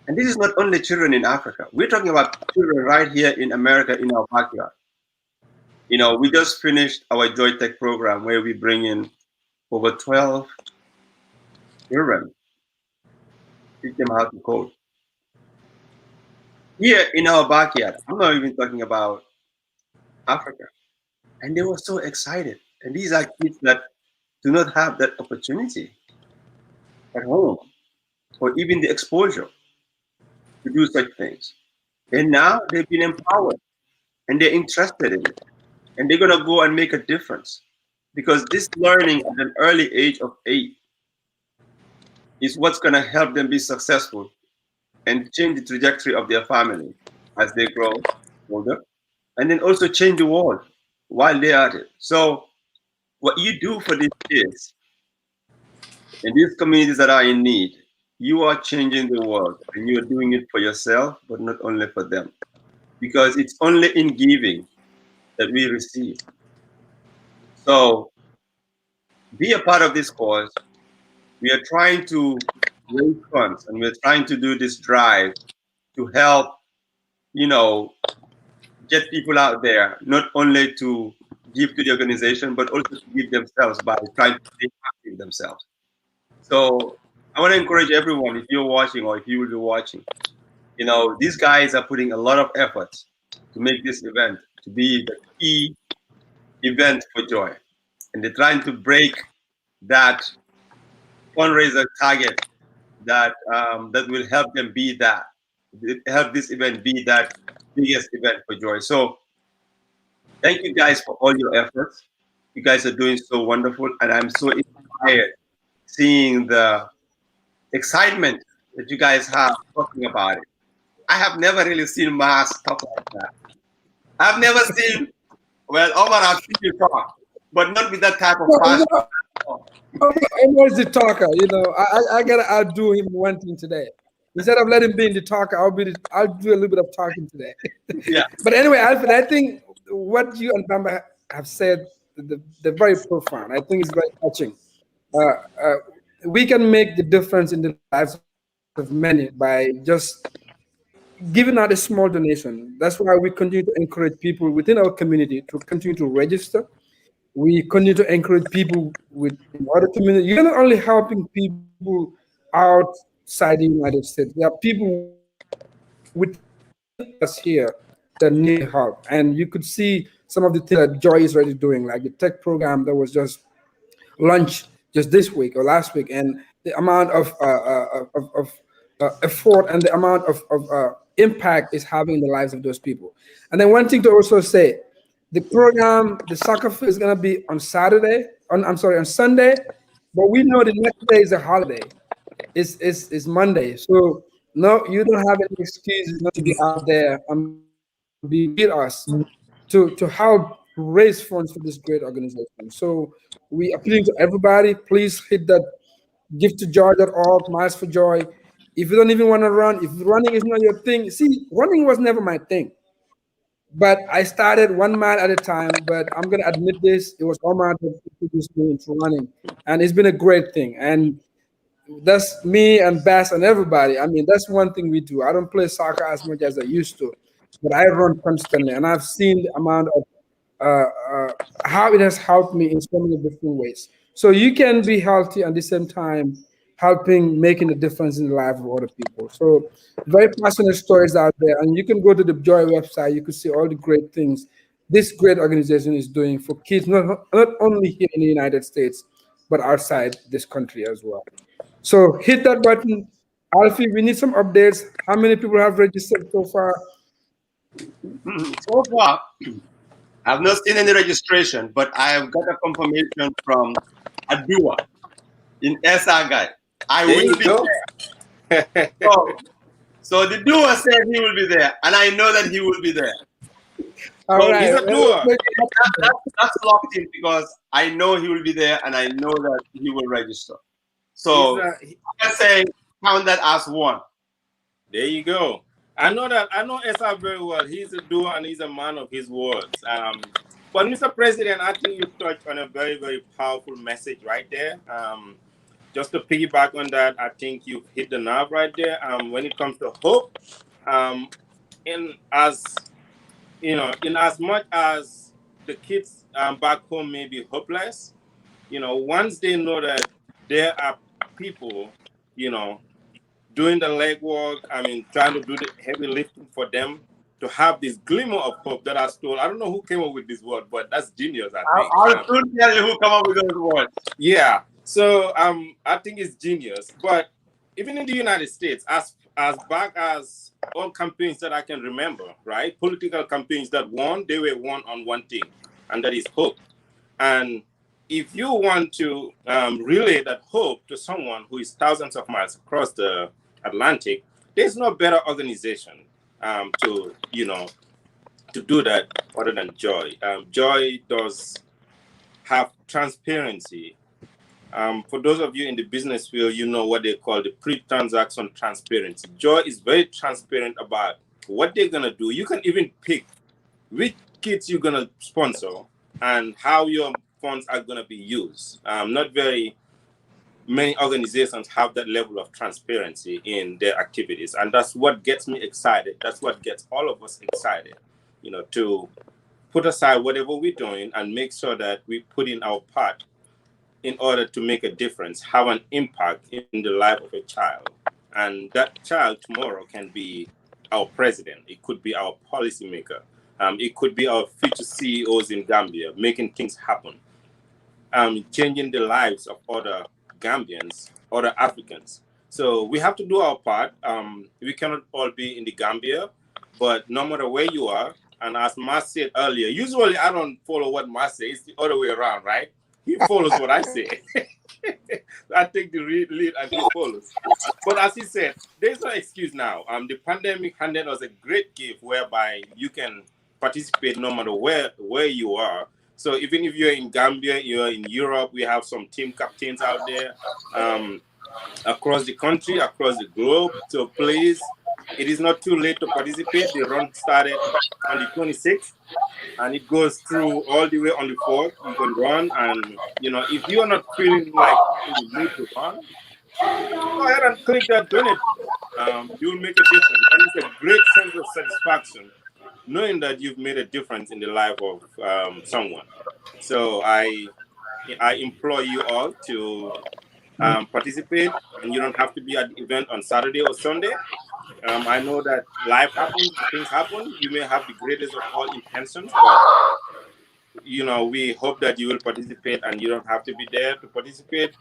B: And this is not only children in Africa. We're talking about children right here in America, in our backyard. You know, we just finished our JOYE Tech program where we bring in over 12 children, teach them how to code. Here in our backyard, I'm not even talking about Africa. And they were so excited. And these are kids that do not have that opportunity at home, or even the exposure to do such things. And now they've been empowered and they're interested in it. And they're going to go and make a difference, because this learning at an early age of 8 is what's going to help them be successful and change the trajectory of their family as they grow older, and then also change the world while they're at it. So what you do for these kids in these communities that are in need, you are changing the world, and you're doing it for yourself, but not only for them, because it's only in giving that we receive. So be a part of this cause. We are trying to raise funds, and we're trying to do this drive to help, you know, get people out there, not only to give to the organization, but also to give themselves by trying to stay active themselves. So I want to encourage everyone, if you're watching or if you will be watching, you know, these guys are putting a lot of effort to make this event to be the key event for JOYE. And they're trying to break that fundraiser target that that will help them be that, help this event be that biggest event for JOYE. So thank you guys for all your efforts. You guys are doing so wonderful, and I'm so inspired seeing the excitement that you guys have talking about it. I have never really seen Mas talk like that. I've never seen, well, Omar, I've seen you talk, but not with that type of passion.
F: Omar's the talker, you know. I gotta outdo him one thing today. Instead of letting him be in the talker, I'll do a little bit of talking today.
B: Yeah.
F: But anyway, Alfred, I think what you and Bamba have said, they're very profound. I think it's very touching. We can make the difference in the lives of many by just giving out a small donation. That's why we continue to encourage people within our community to continue to register. We continue to encourage people with other communities. You're not only helping people outside the United States. There are people within us here that need help. And you could see some of the things that JOYE is already doing, like the tech program that was just launched just this week or last week, and the amount of effort and the amount of impact is having in the lives of those people. And then one thing to also say, the program, the soccer field is going to be on Sunday, but we know the next day is a holiday. It's Monday. So no, you don't have any excuses not to be out there and be with us to help raise funds for this great organization. So we appeal to everybody, please hit that givetojoi.org, Miles for Joy. If you don't even want to run, if running is not your thing, see, running was never my thing. But I started 1 mile at a time. But I'm going to admit this, it was Omar that introduced me into running. And it's been a great thing. And that's me and Bass and everybody. I mean, that's one thing we do. I don't play soccer as much as I used to, but I run constantly. And I've seen the amount of how it has helped me in so many different ways. So you can be healthy and at the same time making a difference in the life of other people. So very passionate stories out there, and you can go to the JOYE website. You can see all the great things this great organization is doing for kids, not only here in the United States, but outside this country as well. So hit that button. Alfie, we need some updates. How many people have registered so far?
B: So far, I've not seen any registration, but I have got a confirmation from Adua in Esagai. I
D: There
B: will
D: you
B: be
D: go.
B: there. So the doer said he will be there, and I know that he will be there.
F: All
B: So
F: right.
D: He's a doer.
B: that's locked in because I know he will be there, and I know that he will register.
D: He's
B: So I say count that as one.
D: There you go. I know Esa very well. He's a doer and he's a man of his words. But Mr. President, I think you touched on a very, very powerful message right there. Just to piggyback on that, I think you've hit the nerve right there. When it comes to hope, in as much as the kids back home may be hopeless, once they know that there are people, doing the legwork, trying to do the heavy lifting for them to have this glimmer of hope that I stole. I don't know who came up with this word, but that's genius, I think.
B: I'll soon tell you who come up with those words.
D: Yeah. So I think it's genius. But even in the United States, as back as all campaigns that I can remember, right? Political campaigns that won, they were won on one thing, and that is hope. And if you want to relay that hope to someone who is thousands of miles across the Atlantic, there's no better organization to do that other than JOYE. JOYE does have transparency. For those of you in the business field, you know what they call the pre-transaction transparency. JOYE is very transparent about what they're gonna do. You can even pick which kids you're gonna sponsor and how your funds are gonna be used. Not very many organizations have that level of transparency in their activities, and that's what gets me excited. That's what gets all of us excited, to put aside whatever we're doing and make sure that we put in our part in order to make a difference, have an impact in the life of a child. And that child tomorrow can be our president. It could be our policymaker. It could be our future CEOs in Gambia, making things happen, changing the lives of other Gambians, other Africans. So we have to do our part. We cannot all be in the Gambia, but no matter where you are, and as Mas said earlier, usually I don't follow what Mas says. It's the other way around, right? He follows what I say. I take the lead and he follows. But as he said, there's no excuse now. The pandemic handed us a great gift whereby you can participate no matter where you are. So even if you're in Gambia, you're in Europe, we have some team captains out there across the country, across the globe. So please, it is not too late to participate. The run started on the 26th. And it goes through all the way on the 4th. You can run, and if you are not feeling like in the mood to run, go ahead and click that donate. You will make a difference, and it's a great sense of satisfaction knowing that you've made a difference in the life of someone. So I implore you all to participate, and you don't have to be at the event on Saturday or Sunday. I know that life happens, things happen. You may have the greatest of all intentions, but we hope that you will participate, and you don't have to be there to participate.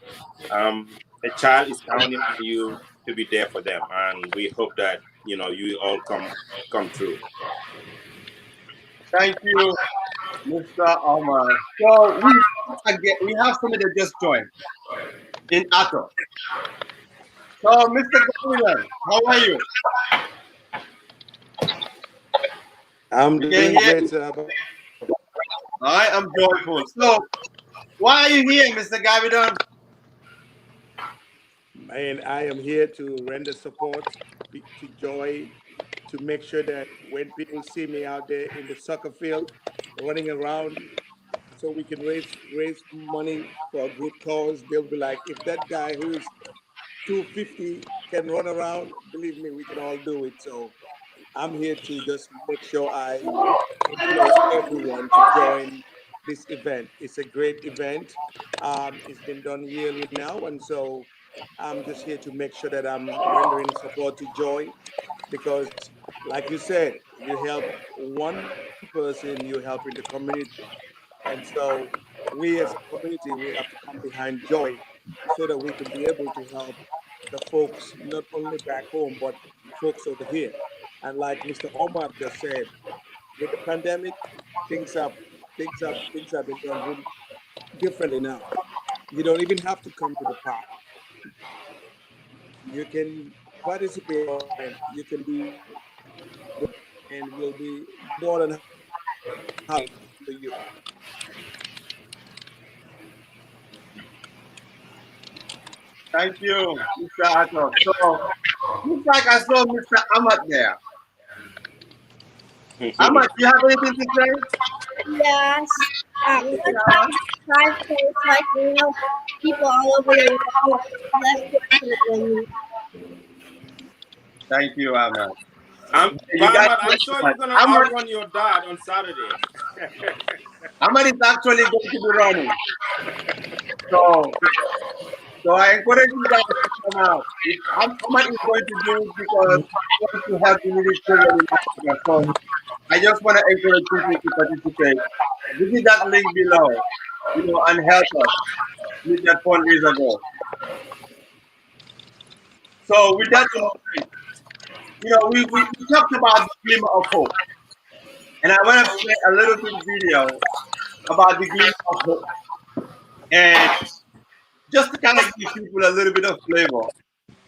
D: A child is counting on you to be there for them, and we hope that you all come through.
B: Thank you, Mr. Omar. So we have somebody that just joined in Ato. So, Mr. Gabriel, how are you?
I: I'm doing great, sir.
B: I am joyful. So, why are you here, Mr. Gavidon?
I: And I am here to render support to JOYE, to make sure that when people see me out there in the soccer field running around, so we can raise money for a good cause, they'll be like, if that guy who is 250 can run around, believe me, we can all do it. So I'm here to just make sure I influence everyone to join this event. It's a great event. It's been done yearly now, and so I'm just here to make sure that I'm rendering support to JOYE because, like you said, you help one person, you're helping the community. And so we as a community, we have to come behind JOYE so that we can be able to help the folks, not only back home, but folks over here. And like Mr. Omar just said, with the pandemic, things have things have been done really differently now. You don't even have to come to the park. You can participate online. You can be and we'll be more than happy for you.
B: Thank you, Mr. Ato. So, looks like I saw Mr. Ahmad there. Ahmad, do you have anything to say?
J: Yes. Let's try to like people all over the world less fortunate than me.
B: Thank you, Ahmad.
D: But I'm sure you're gonna outrun your dad on Saturday.
B: Ahmad is actually going to be running. So I encourage you guys to come out. Ahmad is going to do it because he wants to help the needy children in Africa. So I just want to encourage people to participate. Visit that link below, and help us with that fundraiser goal. So with that in mind, we talked about the glimmer of hope. And I want to play a little bit video about the glimmer of hope. And just to kind of give people a little bit of flavor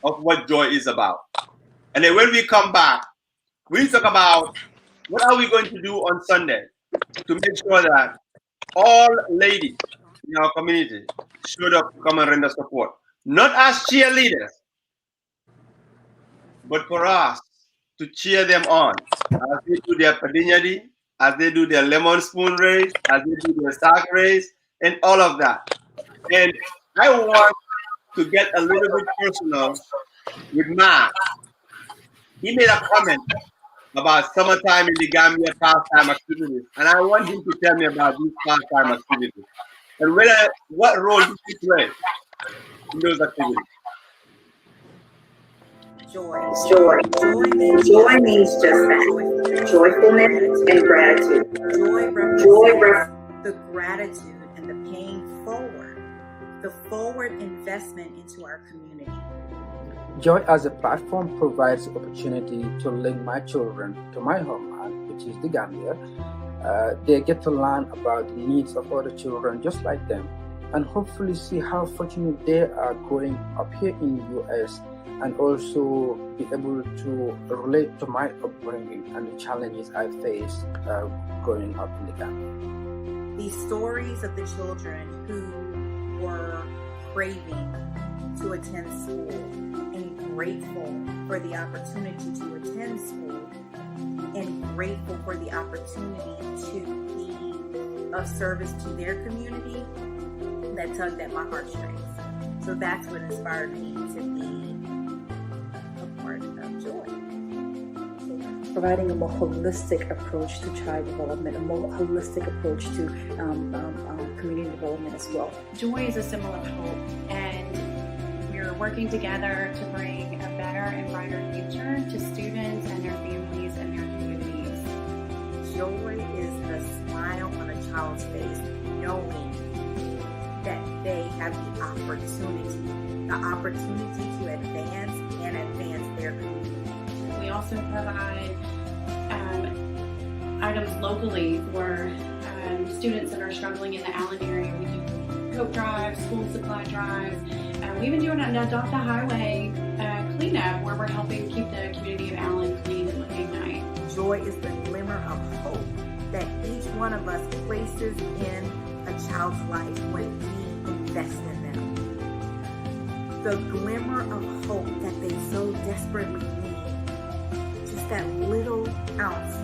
B: of what JOYE is about. And then when we come back, we talk about what are we going to do on Sunday to make sure that all ladies in our community showed up to come and render support. Not as cheerleaders, but for us to cheer them on as they do their padinyadi, as they do their lemon spoon race, as they do their sack race, and all of that. And I want to get a little bit personal with Matt. He made a comment about summertime in the Gambia pastime activities, and I want him to tell me about these pastime activities and what role did he play in those activities.
K: Joy. Joy means just that. Joyfulness and gratitude. Joy represents the gratitude and the paying forward, the forward investment into our community.
F: JOYE as a platform provides opportunity to link my children to my homeland, which is the Gambia. They get to learn about the needs of other children just like them, and hopefully see how fortunate they are growing up here in the US, and also be able to relate to my upbringing and the challenges I faced growing up in the Gambia.
K: These stories of the children who were craving to attend school and grateful for the opportunity to attend school and grateful for the opportunity to be of service to their community, that tugged at my heartstrings. So that's what inspired me to be a part of JOYE.
L: Providing a more holistic approach to child development, a more holistic approach to community development as well.
M: JOYE is a symbol of hope, and we're working together to bring a better and brighter future to students and their families and their communities.
K: JOYE is the smile on a child's face, knowing that they have the opportunity to advance their community.
M: We also provide items locally for students that are struggling in the Allen area. We do coat drives, school supply drives. We even do an Adopt a Highway cleanup where we're helping keep the community of Allen clean and looking nice.
K: JOYE is the glimmer of hope that each one of us places in a child's life when we invest in them. The glimmer of hope that they so desperately need. Just that little ounce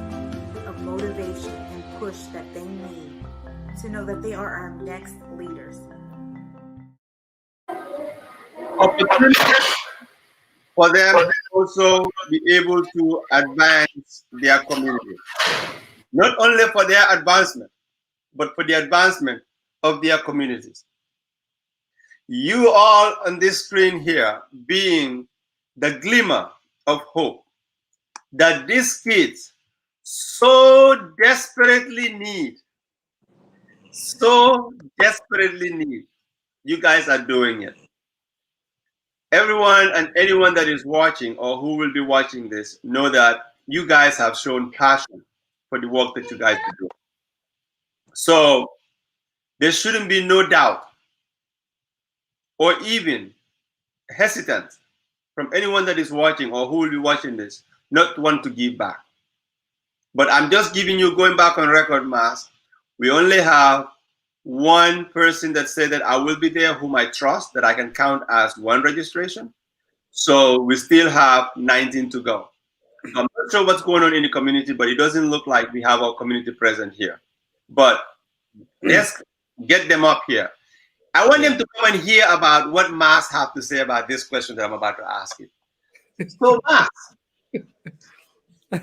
K: of motivation and push that they need to know that they are our next leaders.
B: Opportunities for them to also be able to advance their community. Not only for their advancement, but for the advancement of their communities. You all on this screen here being the glimmer of hope that these kids so desperately need, you guys are doing it. Everyone and anyone that is watching or who will be watching this know that you guys have shown passion for the work that you guys are doing. So there shouldn't be no doubt or even hesitance from anyone that is watching or who will be watching this not want to give back. But I'm just giving you, going back on record, Mas, we only have one person that said that I will be there whom I trust, that I can count as one registration. So we still have 19 to go. I'm not sure what's going on in the community, but it doesn't look like we have our community present here. But let's get them up here. I want them to come and hear about what Mas have to say about this question that I'm about to ask you. So Mas,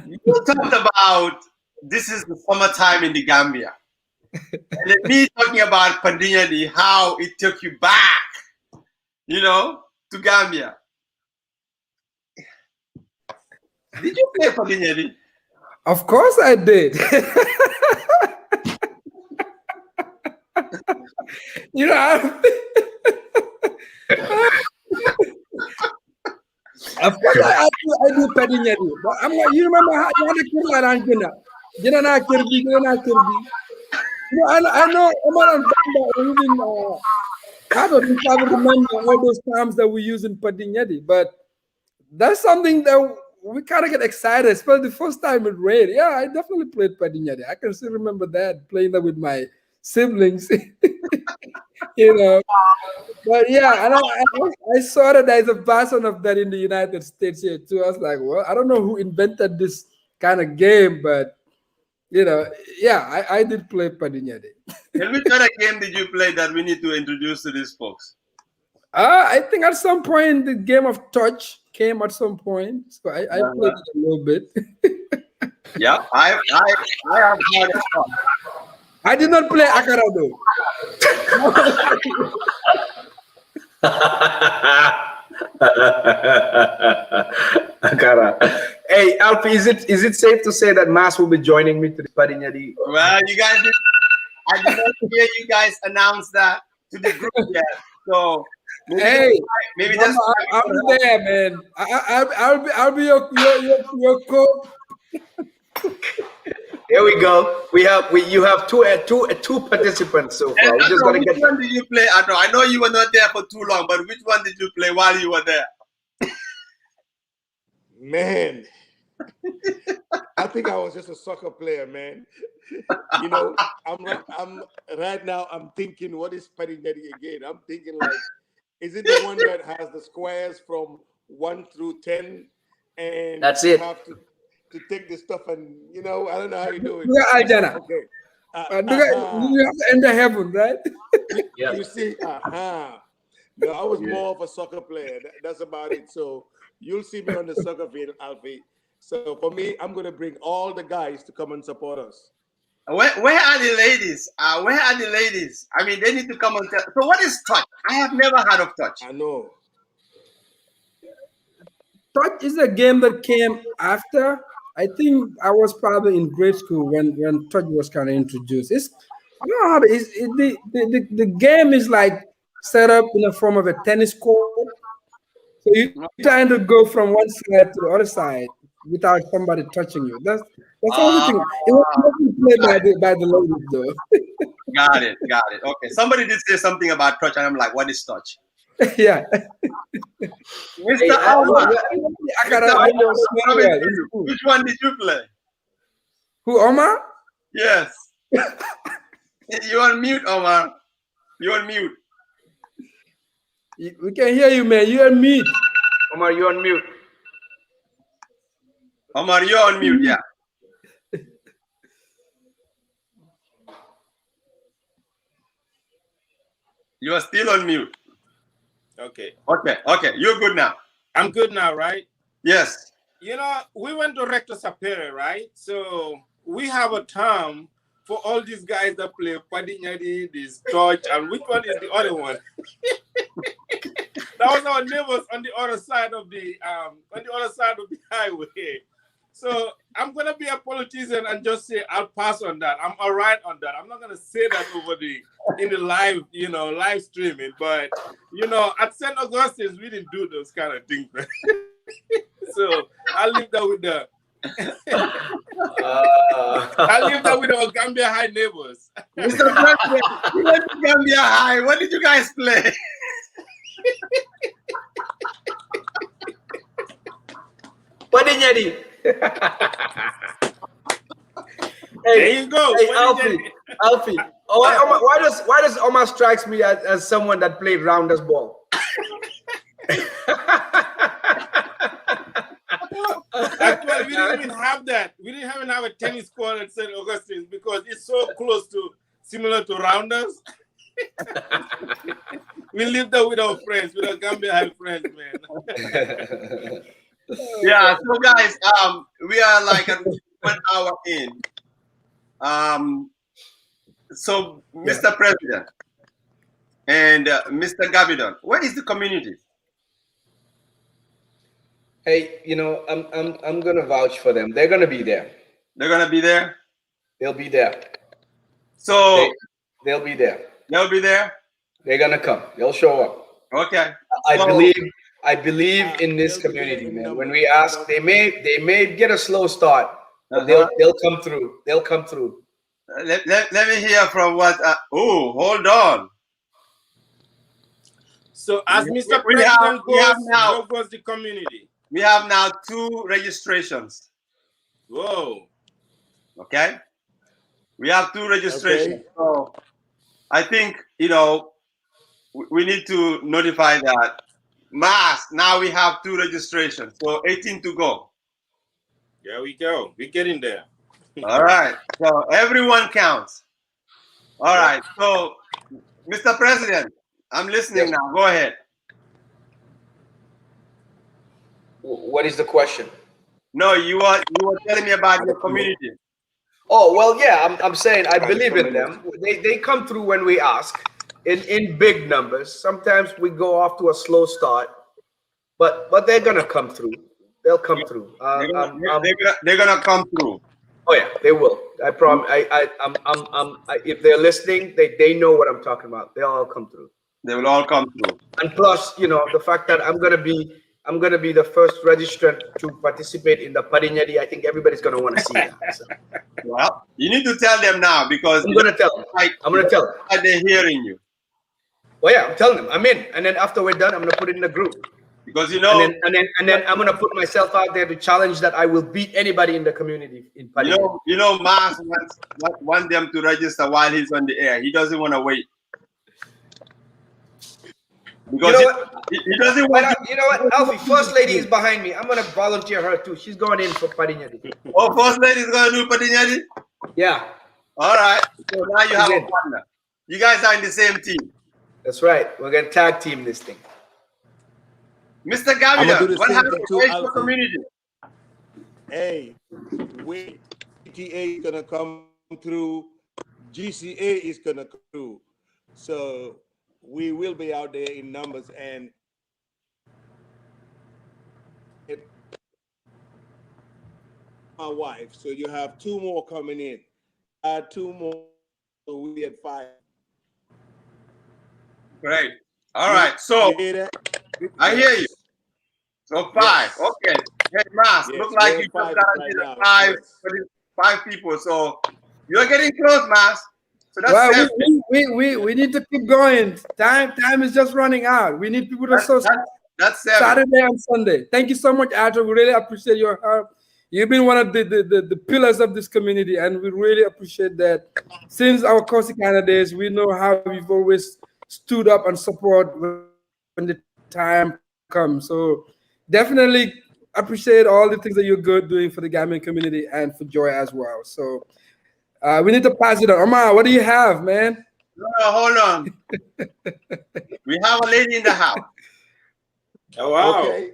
B: you talked about this is the summertime in the Gambia. And then me talking about Pandinyadi, how it took you back, to Gambia. Did you play Pandinyadi?
F: Of course I did. Of course I do Pandinyadi. But you remember how you had a kid around Gina Kirby. I know Omar and Bamba even I don't remember all those terms that we use in Pandinyadi, but that's something that we kind of get excited, especially the first time it rained. Yeah, I definitely played Pandinyadi. I can still remember that, playing that with my siblings. But yeah, and I saw that there's a version of that in the United States here too. I was like, well, I don't know who invented this kind of game, but yeah, I did play Pandinyadi.
B: And which other game did you play that we need to introduce to these folks?
F: I think at some point the game of touch came at some point, so I played it a little bit.
B: Yeah, I have had it.
F: I did not play Akara though.
G: Akara. Hey, Alfie, is it safe to say that Mas will be joining me to the Pandinyadi?
B: Well, I did not hear you guys announce that to the group yet. So maybe that's
F: I'll be there, man. I'll be your coach.
G: Here we go. You have two participants so far. We just gotta
B: which one did you play? I know you were not there for too long, but which one did you play while you were there?
I: Man, I think I was just a soccer player, man. I'm right now. I'm thinking, what is Pandinyadi again? I'm thinking like, is it the one that has the squares from 1 through 10? And
G: that's it.
I: You have to take the stuff and I don't know how you do it.
F: Yeah,
I: okay.
F: You have to enter heaven, right?
I: Yeah. You see, No, I was more of a soccer player. That's about it. So you'll see me on the soccer field, Alfie. So for me, I'm going to bring all the guys to come and support us.
B: Where are the ladies? Where are the ladies? I mean, they need to come and tell. So what is touch? I have never heard of touch.
I: I know.
F: Touch is a game that came after. I think I was probably in grade school when touch was kind of introduced. I don't know how the game is like set up in the form of a tennis court. So you're trying to go from one side to the other side without somebody touching you. That's the only thing. It wasn't played by the ladies though.
B: Got it. Okay. Somebody did say something about touch, and I'm like, what is touch?
F: Yeah.
B: Mr. Omar, which one did you play?
F: Who, Omar?
B: Yes. You're on mute, Omar. You're on mute.
F: We can hear you, man. You're on mute.
G: Omar, you're on mute.
B: Omar, you're on mute, yeah. You are still on mute.
D: Okay.
B: You're good now.
D: I'm good now, right?
B: Yes.
D: We went to Recto Sapere, right? So we have a term for all these guys that play Pandinyadi, this touch, and which one is the other one? That was our neighbors on the other side of the highway. So I'm gonna be a politician and just say I'll pass on that. I'm all right on that. I'm not gonna say that over in the live, live streaming. But at St. Augustine's, we didn't do those kind of things. So I'll leave that with the I'll leave that with our Gambia High neighbors.
B: Mr. President, you went to Gambia High. What did you guys play?
G: Padinyadi.
D: There you go.
G: Hey, Alfie. Why does Omar strikes me as someone that played rounders ball?
D: Actually, we didn't even have that. We didn't even have a tennis court at St. Augustine's because it's so close to similar to rounders. We lived there with our friends, with our Gambia High friends, man.
B: Yeah, so guys, we are like 1 hour in. So Mr. President and Mr. Gabidon, what is the community?
E: Hey, I'm gonna vouch for them. They're gonna be there.
B: They're gonna be there?
E: They'll be there.
B: So
E: they'll be there.
B: They'll be there?
E: They're gonna come. They'll show up.
B: Okay.
E: I believe in this community, man. When we ask, they may get a slow start, but they'll come through. They'll come through.
B: Let me hear from what. Hold on.
D: So as Mr. President goes the community.
B: We have now 2 registrations.
D: Whoa.
B: Okay. We have 2 registrations. Okay. So I think we need to notify that. Now we have 2 registrations. So 18 to go.
D: There we go. We're getting there.
B: All right. So everyone counts. All right. So, Mr. President, I'm listening now. Go ahead.
E: What is the question?
B: No, you were telling me about your community.
E: Oh, well, yeah, I'm saying I believe in them. They come through when we ask in big numbers. Sometimes we go off to a slow start, but they're gonna come through. They'll come through.
B: They're gonna come through.
E: Oh yeah, they will. I promise. If they're listening, they know what I'm talking about. They'll all come through.
B: They will all come through.
E: And plus, the fact that I'm gonna be the first registrant to participate in the Padinyadi, I think everybody's gonna want to see that. So.
B: Well, you need to tell them now because
E: I'm gonna tell them. I'm gonna tell them.
B: They're hearing you.
E: Well, yeah, I'm telling them. I'm in, and then after we're done, I'm gonna put it in the group.
B: Because
E: and then I'm gonna put myself out there to challenge that I will beat anybody in the community in Padinyadi.
B: Mas wants them to register while he's on the air. He doesn't want to wait. Because he doesn't want
E: you know what, Alfie, First Lady is behind me. I'm gonna volunteer her too. She's going in for Padinyadi.
B: Oh, First Lady is gonna do Padinyadi?
E: Yeah.
B: All right. So now you have a partner. You guys are in the same team.
E: That's right. We're gonna tag team this thing.
B: Mr. Gavina, what happened to the community?
I: Hey, GTA is gonna come through. GCA is gonna come through. So we will be out there in numbers, and my wife. So you have 2 more coming in. 2 more. So we at 5.
B: Great. All right. So I hear you. So 5. Yes. Okay. Hey, Mas,
I: yes,
B: look like you just got right 5 people. So you're getting close, Mas. So that's
F: we need to keep going. Time is just running out. We need people to
B: that's
F: Saturday and Sunday. Thank you so much, Arthur. We really appreciate your help. You've been one of the pillars of this community, and we really appreciate that. Since our Corsicana days, we know how you've always stood up and support when the time comes. So definitely appreciate all the things that you're good doing for the Gambian community and for JOYE as well. So we need to pass it on. Omar, what do you have, man?
B: No, hold on. We have a lady in the house.
D: Oh, wow.
B: Okay.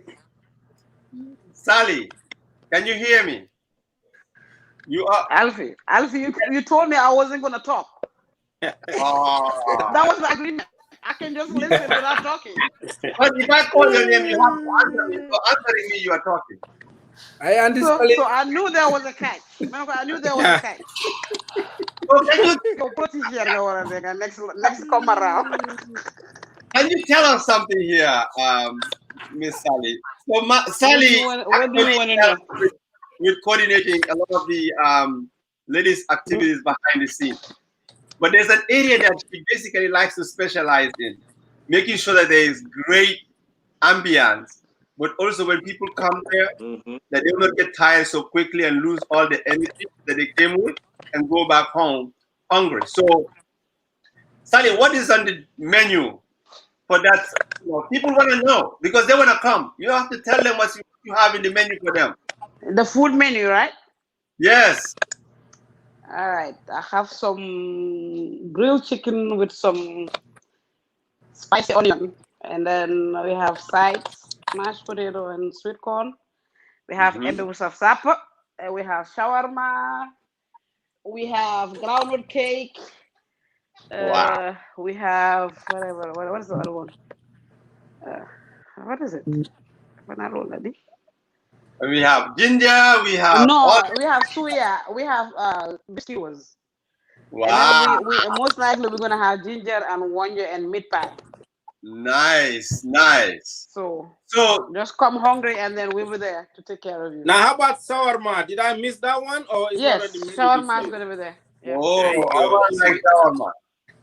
B: Sally, can you hear me? You are
N: Alfie, you told me I wasn't going to talk. That was the agreement. I can just listen without talking.
B: But if I call your name, you have to answer me. So answering me, you are talking.
N: So I knew there was a catch. I knew there was a catch. Next come around.
B: Can you tell us something here, Miss Sally? So Sally,
N: what do you want to know?
B: With coordinating a lot of the ladies' activities behind the scene. But there's an area that she basically likes to specialize in, making sure that there is great ambience, but also when people come there, that they will not get tired so quickly and lose all the energy that they came with and go back home hungry. So, Sally, what is on the menu for that? You know, people want to know because they want to come. You have to tell them what you have in the menu for them.
N: The food menu, right?
B: Yes.
N: All right. I have some grilled chicken with some spicy onion, and then we have sides, mashed potato and sweet corn. We have edus of supper, and we have shawarma. We have groundnut cake.
B: Wow.
N: We have whatever. What is the other one? What is it?
B: We have ginger. We have
N: we have suya. We have biscuits.
B: Wow.
N: And then we most likely we're gonna have ginger and wonja and meat pie.
B: Nice.
N: So just come hungry and then we'll be there to take care of you.
D: Now, how about shawarma? Did I miss that one, or is
N: yes,
D: already
N: shawarma is gonna be there. Yeah.
B: Oh,
D: there you
B: I
D: go.
B: want like shawarma.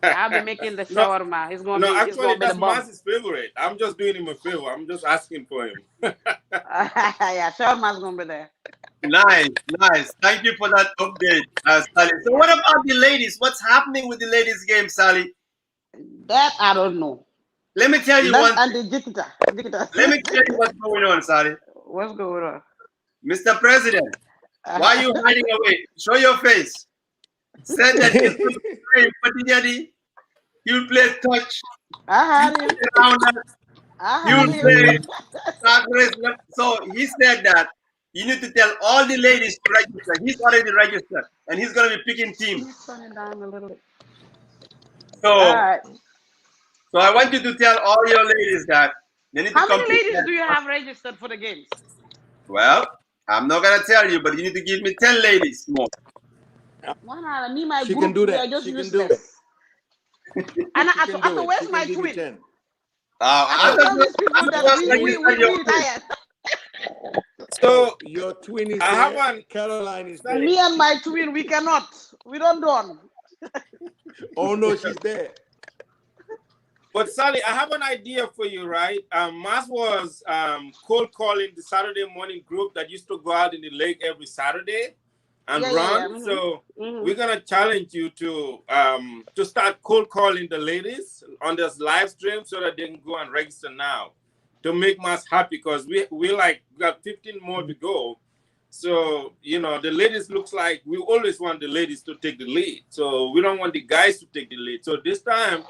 N: I'll be making the shawarma. It's gonna be.
D: Actually,
N: it's
D: that's
N: gonna be
D: Maz's favorite. I'm just doing him a favor. I'm just asking for him.
N: yeah, shawarma's gonna be there.
B: Nice. Thank you for that update, Sally. So, what about the ladies? What's happening with the ladies' game, Sally?
N: That I don't know.
B: Let me tell you one.
N: Let
B: me tell you what's going on, Sally.
N: What's going on,
B: Mr. President? Why are you hiding away? Show your face. Said that he's going to play Patiyadi. He'll play touch. He'll play progress. So he said that you need to tell all the ladies to register. He's already registered, and he's going to be picking teams. So I want you to tell all your ladies that they need to come.
N: How many ladies do you have registered for the games?
B: Well, I'm not going to tell you, but you need to give me 10 ladies more.
N: She
I: can do that. She can do it.
N: And where's my twin?
I: So your twin is there. Caroline is there.
N: Me and my twin, we cannot. We don't do.
I: Oh no, she's there.
D: But Sally, I have an idea for you, right? Mas was cold calling the Saturday morning group that used to go out in the lake every Saturday and run. So we're gonna challenge you to start cold calling the ladies on this live stream so that they can go and register now to make Mas happy, because we got 15 more to go. So the ladies looks like we always want the ladies to take the lead. So we don't want the guys to take the lead. So this time,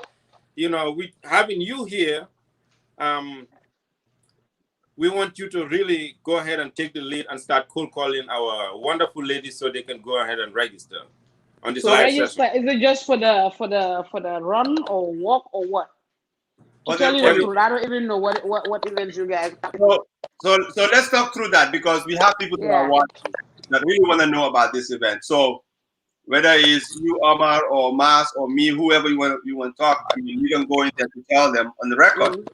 D: we having you here, we want you to really go ahead and take the lead and start cold calling our wonderful ladies so they can go ahead and register on this live
N: register,
D: session.
N: is it just for the run or walk or what? To tell you the truth, I don't even know what events you guys have.
B: So let's talk through that, because we have people that are watching that really want to know about this event. So whether it's you, Omar, or Mas, or me, whoever you want to talk, I mean, you can go in there to tell them on the record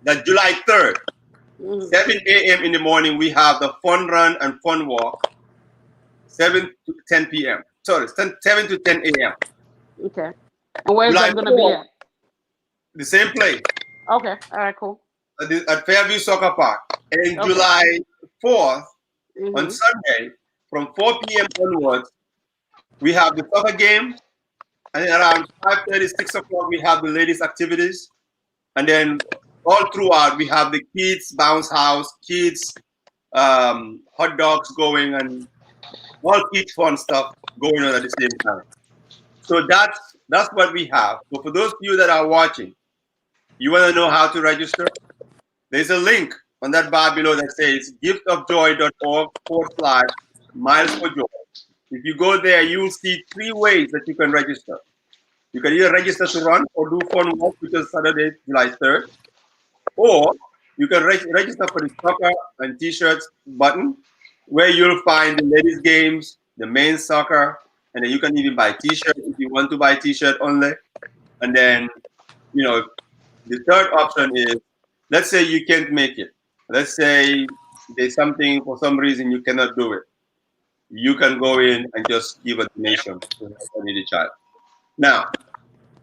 B: that July 3rd, 7 a.m. in the morning, we have the fun run and fun walk, 7 to 10 p.m. Sorry, 7 to 10 a.m.
N: Okay. And where's that going to be at?
B: The same place.
N: Okay. All right, cool.
B: At Fairview Soccer Park. And July 4th, on Sunday, from 4 p.m. onwards, we have the soccer game. And then around 5:30, 6 o'clock, we have the ladies' activities. And then all throughout, we have the kids' bounce house, kids' hot dogs going, and all kids' fun stuff going on at the same time. So that's what we have. So for those of you that are watching, you want to know how to register? There's a link on that bar below that says giftofjoy.org/miles for joy. If you go there, you will see 3 ways that you can register. You can either register to run or do fun walk, which is Saturday, July 3rd, or you can register for the soccer and t-shirts button, where you'll find the ladies games, the men's soccer, and then you can even buy t-shirts if you want to buy t-shirt only. And then, you know, the third option is, let's say you can't make it. Let's say there's something, for some reason you cannot do it. You can go in and just give a donation to help a needy child. Now,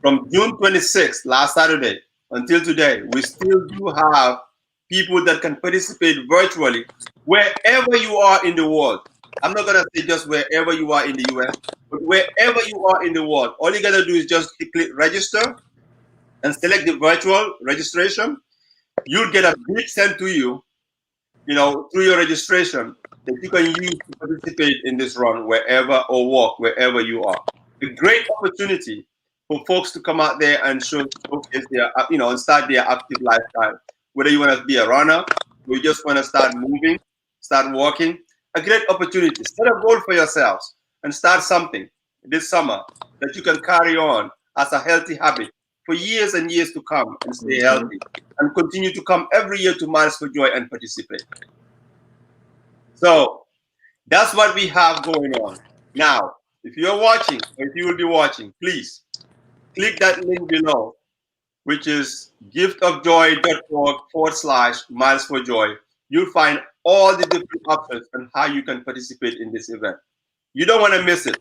B: from June 26th, last Saturday, until today, we still do have people that can participate virtually wherever you are in the world. I'm not going to say just wherever you are in the US, but wherever you are in the world. All you got to do is just click register and select the virtual registration. You'll get a beep sent to you, through your registration, that you can use to participate in this run wherever or walk wherever you are. A great opportunity for folks to come out there and showcase their, and start their active lifestyle. Whether you want to be a runner, or you just want to start moving, start walking, a great opportunity. Set a goal for yourselves and start something this summer that you can carry on as a healthy habit for years and years to come, and stay healthy and continue to come every year to Miles for Joy and participate. So that's what we have going on. Now, if you're watching, or if you will be watching, please click that link below, which is giftofjoy.org/Miles for Joy. You'll find all the different options on how you can participate in this event. You don't want to miss it.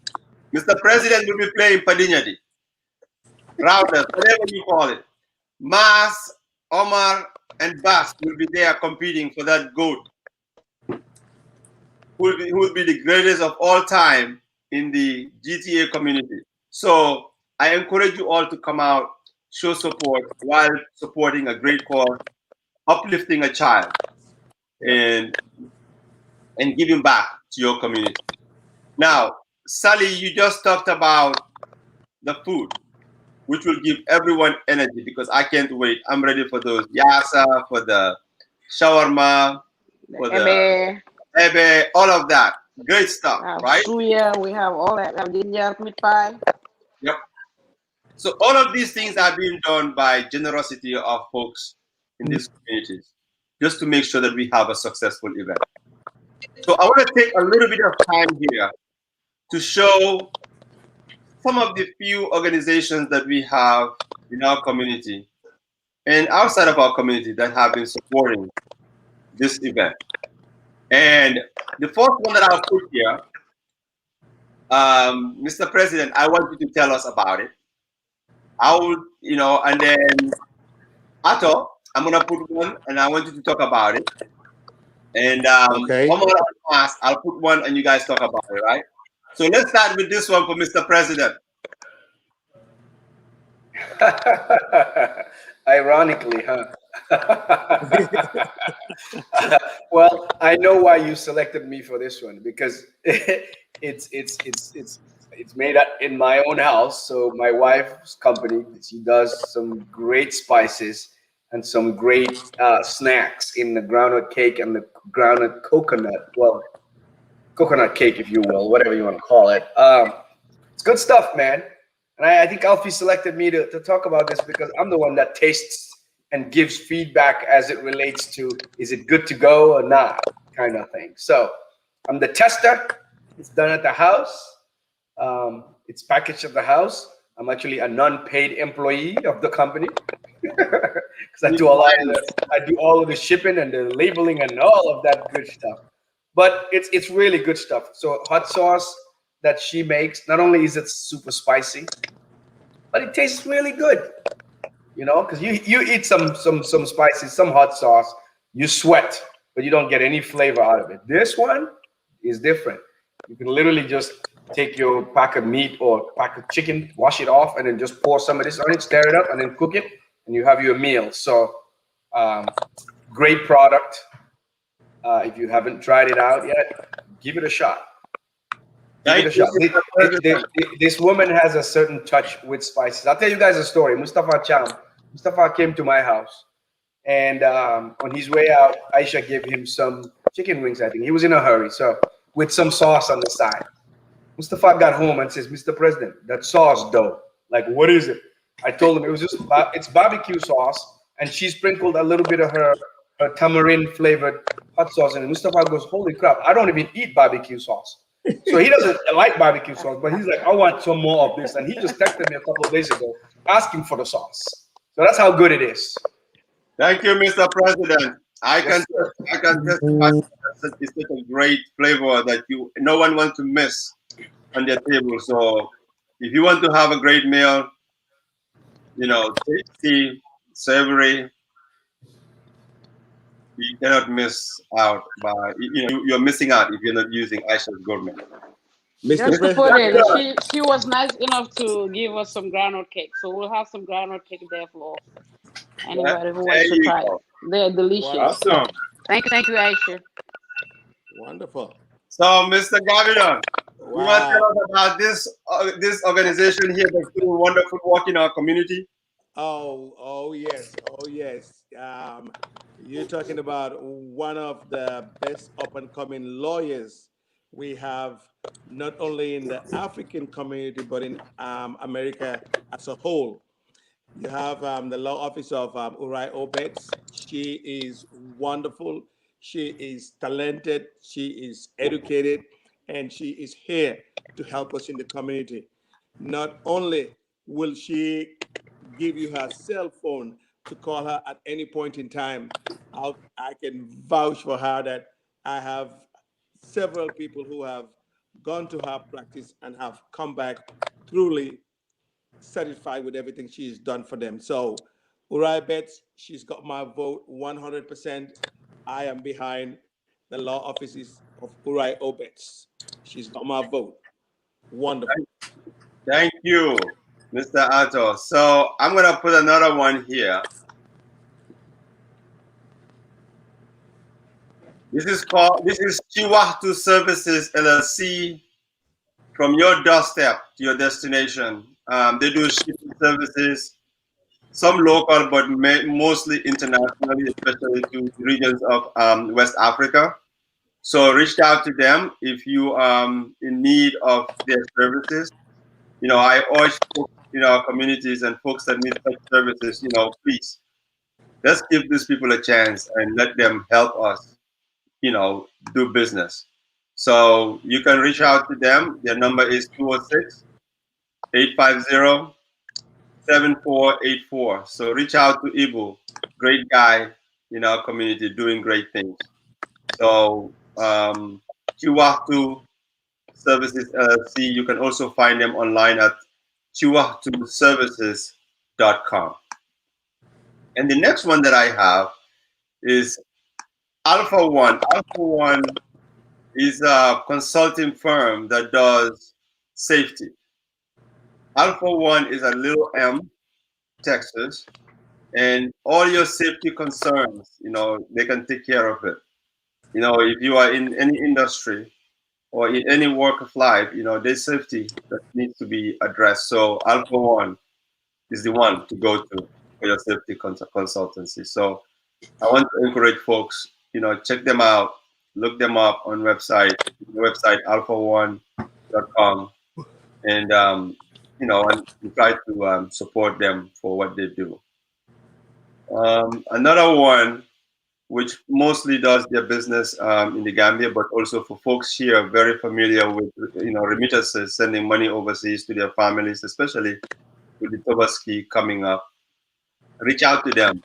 B: Mr. President will be playing Padinyadi, Rounders, whatever you call it. Mas, Omar, and Bas will be there competing for that GOAT, who will be the greatest of all time in the GTA community. So I encourage you all to come out, show support while supporting a great cause, uplifting a child, and giving back to your community. Now, Sally, you just talked about the food, which will give everyone energy, because I can't wait. I'm ready for those yassa, for the shawarma, for the ebe, all of that. Great stuff, right?
N: Suya, we have all that. We have ginger meat pie.
B: Yep. So all of these things are being done by generosity of folks in these communities, just to make sure that we have a successful event. So I want to take a little bit of time here to show some of the few organizations that we have in our community and outside of our community that have been supporting this event. And the first one that I'll put here, Mr. President, I want you to tell us about it. I would, and then Ato, I'm gonna put one, and I want you to talk about it. And
I: Okay.
B: I'll put one, and you guys talk about it, right? So let's start with this one for Mr. President.
E: Ironically, huh? Well, I know why you selected me for this one, because it's made in my own house. So my wife's company, she does some great spices and some great snacks in the groundnut cake and the groundnut coconut. Well, coconut cake, if you will, whatever you want to call it. It's good stuff, man. And I think Alfie selected me to talk about this because I'm the one that tastes and gives feedback as it relates to, is it good to go or not, kind of thing. So I'm the tester. It's done at the house. It's packaged at the house. I'm actually a non-paid employee of the company because I do all of the shipping and the labeling and all of that good stuff. But it's really good stuff. So hot sauce that she makes, not only is it super spicy, but it tastes really good. Because you eat some spicy, some hot sauce, you sweat, but you don't get any flavor out of it. This one is different. You can literally just take your pack of meat or pack of chicken, wash it off, and then just pour some of this on it, stir it up, and then cook it, and you have your meal. So great product. If you haven't tried it out yet, give it a shot. Give it a shot. This woman has a certain touch with spices. I'll tell you guys a story. Mustafa came to my house, and on his way out, Aisha gave him some chicken wings, I think. He was in a hurry, so with some sauce on the side. Mustafa got home and says, Mr. President, that sauce, though, like, what is it? I told him it's barbecue sauce, and she sprinkled a little bit of her tamarind flavored hot sauce, and Mustafa goes, "Holy crap! I don't even eat barbecue sauce." So he doesn't like barbecue sauce, but he's like, "I want some more of this," and he just texted me a couple of days ago asking for the sauce. So that's how good it is.
B: Thank you, Mr. President. I
E: Yes,
B: can testify that it's such a great flavor that no one wants to miss on their table. So if you want to have a great meal, tasty, savory, you cannot miss out by you're missing out if you're not using Aisha's Gourmet.
I: Mr.
N: Just to
I: President.
N: put in, she was nice enough to give us some groundnut cake, so we'll have some groundnut cake there for anybody who
B: There
N: wants to
B: you
N: try
B: go.
N: it. They're delicious.
D: Awesome.
N: Thank you, Aisha.
I: Wonderful.
B: So, Mr. Gavidan, you want to
I: Wow.
B: tell us about this organization here that's doing wonderful work in our community?
I: Oh yes, oh yes. You're talking about one of the best up and coming lawyers we have, not only in the African community but in America as a whole. You have the law office of Uri Obets. She is wonderful. She is talented. She is educated, and she is here to help us in the community. Not only will she give you her cell phone to call her at any point in time, I can vouch for her that I have several people who have gone to her practice and have come back truly satisfied with everything she's done for them. So Uri Betts, she's got my vote 100%. I am behind the law offices of Uri Obets. She's got my vote. Wonderful.
B: Thank you, Mr. Ato. So I'm going to put another one here. This is Chiwahtu Services LLC. From your doorstep to your destination. They do shipping services, some local, but mostly internationally, especially to regions of West Africa. So reach out to them if you in need of their services. I urge folks in our communities and folks that need such services, please, let's give these people a chance and let them help us, do business. So you can reach out to them. Their number is 206 850 7484. So reach out to Ibu, great guy in our community doing great things. So Chiwahtu Services LLC, you can also find them online at chiwahtuservices.com. And the next one that I have is Alpha One. Alpha One is a consulting firm that does safety. Alpha One is a little M, Texas, and all your safety concerns, they can take care of it. If you are in any industry or in any walk of life, there's safety that needs to be addressed. So Alpha One is the one to go to for your safety consultancy. So I want to encourage folks, check them out, look them up on website alpha1.com, and and try to support them for what they do. Another one, which mostly does their business in the Gambia, but also for folks here very familiar with remittances, sending money overseas to their families, especially with the Tobaski coming up. Reach out to them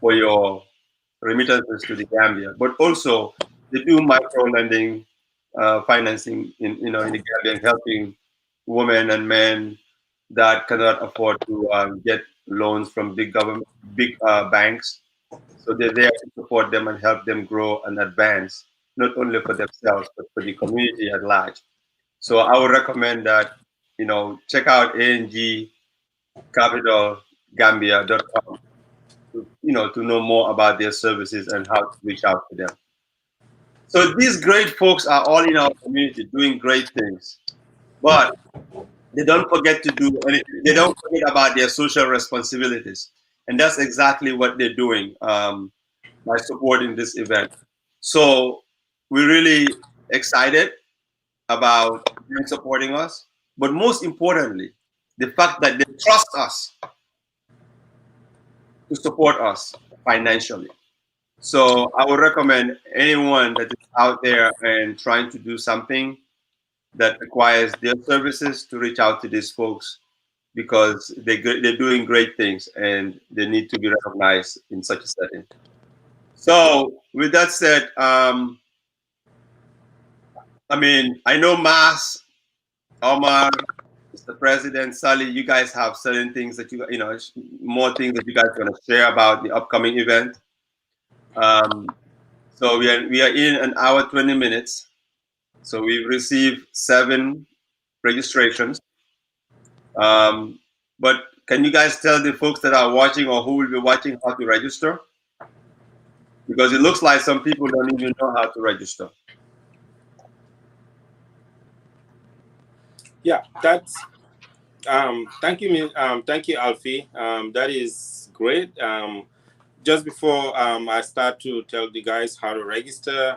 B: for your remittances to the Gambia, but also they do micro lending, financing in the Gambia, helping women and men that cannot afford to get loans from big banks. So they're there to support them and help them grow and advance, not only for themselves, but for the community at large. So I would recommend that, check out angcapitalgambia.com to know more about their services and how to reach out to them. So these great folks are all in our community doing great things, but they don't forget to do anything. They don't forget about their social responsibilities. And that's exactly what they're doing by supporting this event. So we're really excited about them supporting us. But most importantly, the fact that they trust us to support us financially. So I would recommend anyone that is out there and trying to do something that requires their services to reach out to these folks because they're doing great things and they need to be recognized in such a setting. So with that said, I mean, I know Mas, Omar, Mr. President, Sally, you guys have certain things that more things that you guys want to share about the upcoming event. So we are in an hour 20 minutes. So we've received 7 registrations. But can you guys tell the folks that are watching or who will be watching how to register? Because it looks like some people don't even know how to register.
D: Yeah, that's thank you, Alfie. That is great. Just before I start to tell the guys how to register,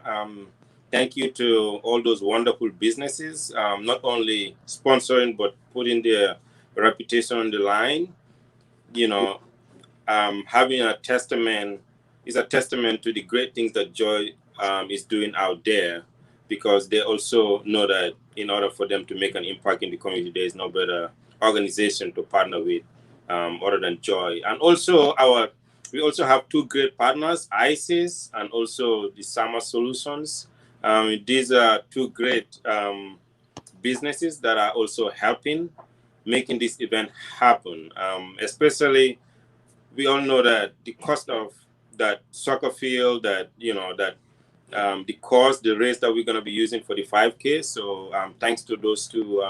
D: thank you to all those wonderful businesses, not only sponsoring but putting their reputation on the line. You know, having a testament is a testament to the great things that JOYE is doing out there, because they also know that in order for them to make an impact in the community, there is no better organization to partner with other than JOYE. And also we also have 2 great partners, ISIS and also the Summer Solutions. These are 2 great businesses that are also helping making this event happen, especially we all know that the cost of that soccer field, that the cost, the race that we're going to be using for the 5K. So thanks to those 2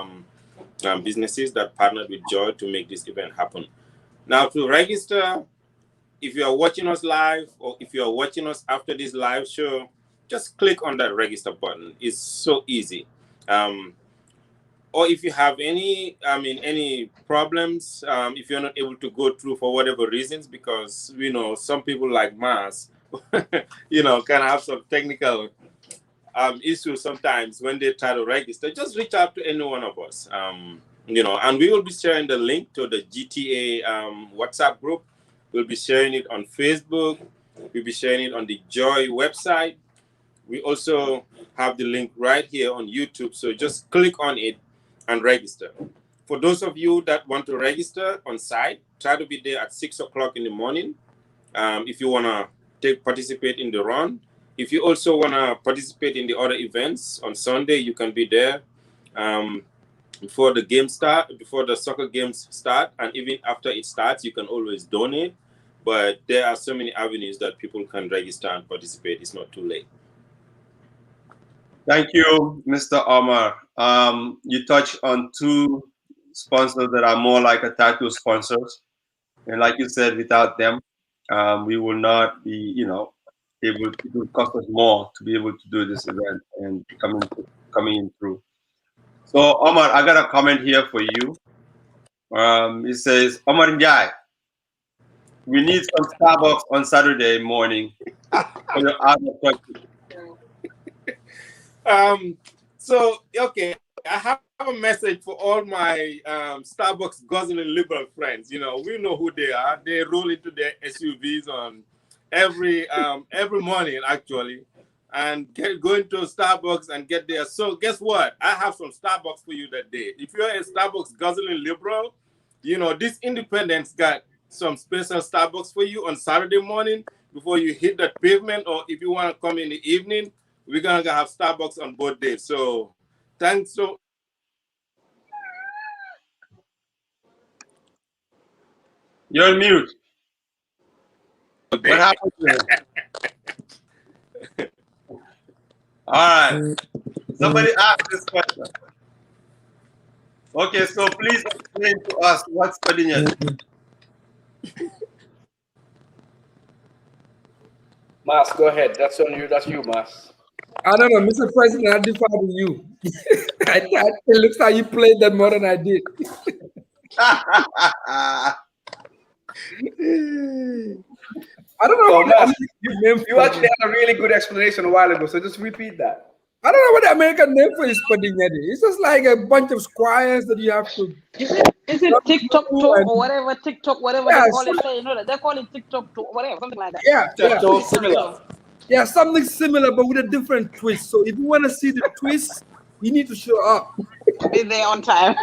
D: businesses that partnered with JOYE to make this event happen. Now, to register, if you are watching us live or if you are watching us after this live show, just click on that register button. It's so easy. Or if you have any problems, if you're not able to go through for whatever reasons, because we know some people like Mars, can have some technical issues sometimes when they try to register, just reach out to any one of us. And we will be sharing the link to the GTA WhatsApp group. We'll be sharing it on Facebook. We'll be sharing it on the JOYE website. We also have the link right here on YouTube. So just click on it and register. For those of you that want to register on site, try to be there at 6 o'clock in the morning. If you want to participate in the run. If you also want to participate in the other events on Sunday, you can be there before the soccer games start, and even after it starts, you can always donate. But there are so many avenues that people can register and participate. It's not too late.
B: Thank you, Mr. Omar. You touched on 2 sponsors that are more like a tattoo sponsors. And like you said, without them, we will not be, able, it will cost us more to be able to do this event and coming in through. So Omar, I got a comment here for you. It says, Omar Njai, we need some Starbucks on Saturday morning for your out of country.
D: So, okay, I have a message for all my Starbucks guzzling liberal friends. We know who they are. They roll into their SUVs on every morning, actually, and go into Starbucks and get there. So guess what? I have some Starbucks for you that day. If you're a Starbucks guzzling liberal, this Independence got some special Starbucks for you on Saturday morning before you hit that pavement, or if you want to come in the evening, we're going to have Starbucks on both days. So thanks. So
B: You're on mute. What happened to him? All right. Somebody asked this question. Okay, so please explain to us what's Padinha.
E: Mas, go ahead. That's on you. That's you, Mas.
F: I don't know, Mr. President, I defer to you. It looks like you played that more than I did. I don't know.
E: Mas, you actually had a really good explanation a while ago, so just repeat that.
F: I don't know what the American name for is Padinha. It's just like a bunch of squares that you have to
N: Is it TikTok talk or whatever TikTok, whatever they
F: Yeah,
N: call it? Say, you know that they call it TikTok talk, whatever, something like that.
F: yeah.
I: So similar.
F: Yeah, something similar, but with a different twist. So if you want to see the twist, you need to show up.
N: Be there on time.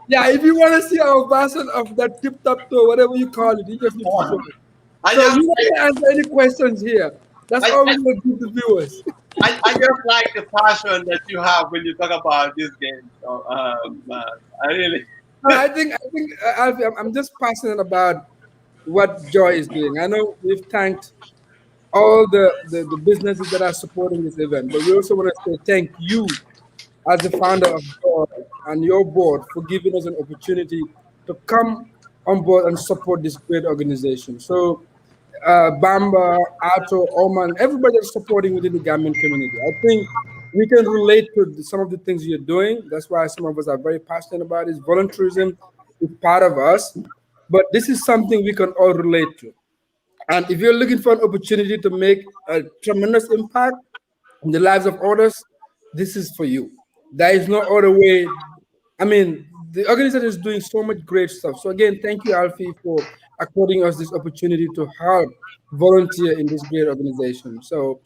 F: Yeah, if you want to see our version of that tip top toe, whatever you call it, you just need to show up.
B: I
F: So
B: just
F: you can answer any questions here. That's
B: I,
F: all we will give the viewers.
B: I just like the passion that you have when you talk about this game. So, I really.
F: I think, Alfie, I'm just passionate about what Joy is doing. I know we've thanked all the businesses that are supporting this event, but we also want to say thank you as the founder of Joy and your board for giving us an opportunity to come on board and support this great organization. So, Bamba, Ato, Oman, everybody that's supporting within the Gambian community. I think we can relate to some of the things you're doing. That's why some of us are very passionate about it. Volunteerism is part of us, but this is something we can all relate to. And if you're looking for an opportunity to make a tremendous impact in the lives of others, this is for you. There is no other way. I mean, the organization is doing so much great stuff. So again, thank you, Alfie, for according us this opportunity to help volunteer in this great organization. So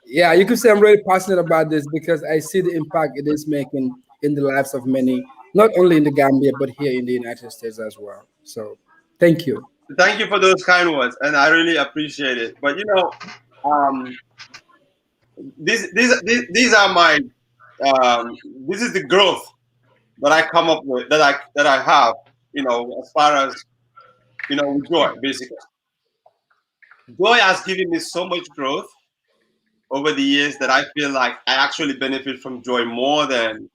F: yeah, you could say I'm really passionate about this because I see the impact it is making in the lives of many, not only in the Gambia, but here in the United States as well. So thank you.
B: Thank you for those kind words, and I really appreciate it. But um, these are my this is the growth that I come up with that I have. As far as with Joy, basically, Joy has given me so much growth over the years that I feel like I actually benefit from Joy more than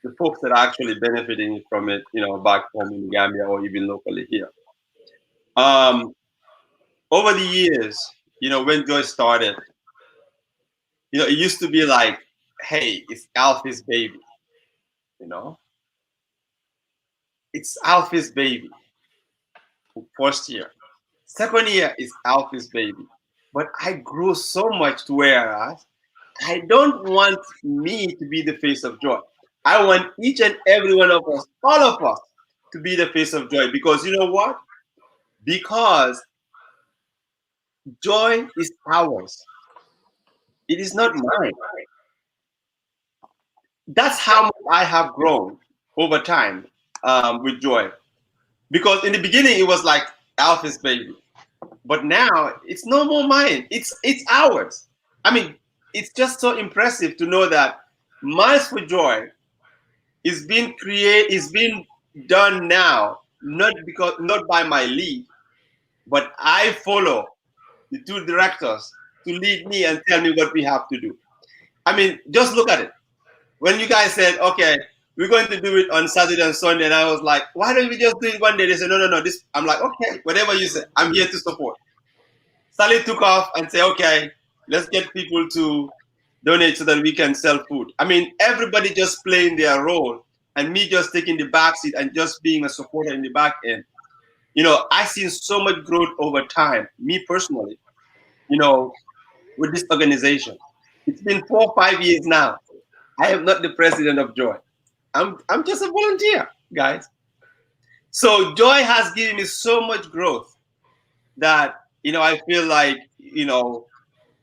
B: the folks that are actually benefiting from it. Back home in Gambia or even locally here. Um, Over the years, when Joy started, it used to be like, hey, it's Alfie's baby, you know, it's Alfie's baby. First year, second year is Alfie's baby. But I grew so much to where I don't want me to be the face of Joy. I want each and every one of us, all of us, to be the face of Joy. Because you know what? Because Joy is ours. It is not mine. That's how much I have grown over time with Joy. Because in the beginning it was like Alpha's baby, but now it's no more mine. It's ours. I mean, it's just so impressive to know that Miles for Joy is being done now, not by my lead, but I follow the two directors to lead me and tell me what we have to do. I mean, just look at it. When you guys said, okay, we're going to do it on Saturday and Sunday, and I was like, why don't we just do it one day? They said, no. This I'm like, okay, whatever you say, I'm here to support. Sally took off and said, okay, let's get people to donate so that we can sell food. I mean, everybody just playing their role, and me just taking the back seat and just being a supporter in the back end. I've seen so much growth over time, me personally, with this organization. It's been 4 or 5 years now. I am not the president of Joy. I'm just a volunteer, guys. So Joy has given me so much growth that I feel like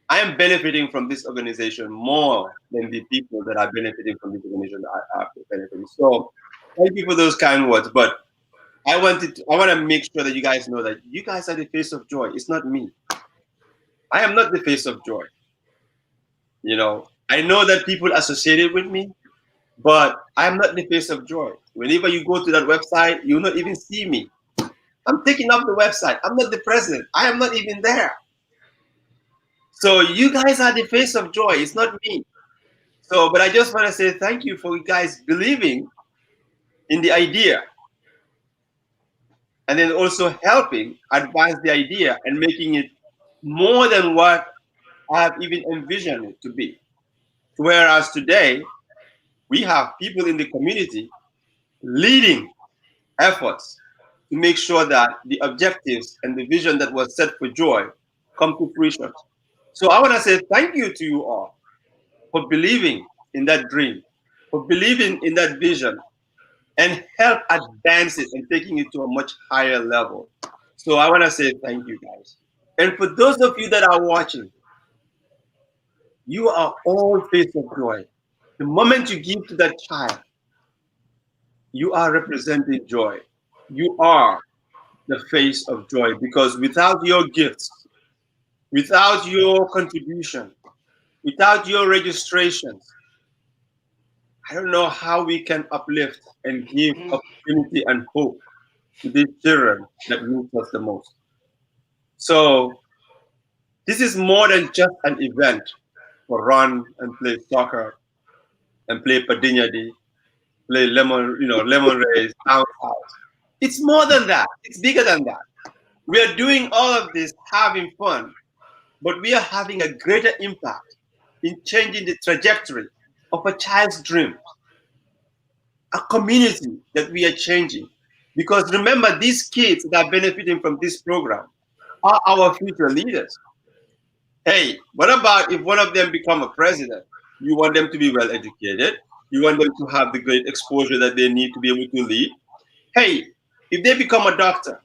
B: I am benefiting from this organization more than the people that are benefiting from this organization that are benefiting. So thank you for those kind words. But I want to make sure that you guys know that you guys are the face of Joy. It's not me. I am not the face of Joy. I know that people associated with me, but I'm not the face of Joy. Whenever you go to that website, you'll not even see me. I'm taking off the website. I'm not the president. I am not even there. So you guys are the face of Joy. It's not me. So, but I just want to say thank you for you guys believing in the idea, and then also helping advance the idea and making it more than what I have even envisioned it to be. Whereas today, we have people in the community leading efforts to make sure that the objectives and the vision that was set for Joy come to fruition. So I want to say thank you to you all for believing in that dream. for believing in that vision and help advance it and taking it to a much higher level. So I want to say thank you guys. And for those of you that are watching, you are all face of joy. The moment you give to that child, you are representing joy. You are the face of joy because without your gifts, without your contribution, without your registrations, I don't know how we can uplift and give opportunity and hope to these children that need us the most. So this is more than just an event for run and play soccer and play padinyadi, play lemon race, bounce house. It's more than that. It's bigger than that. We are doing all of this having fun, but we are having a greater impact in changing the trajectory of a child's dream, a community that we are changing. Because remember, these kids that are benefiting from this program are our future leaders. Hey, what about if one of them become a president? You want them to be well educated. You want them to have the great exposure that they need to be able to lead. Hey, if they become a doctor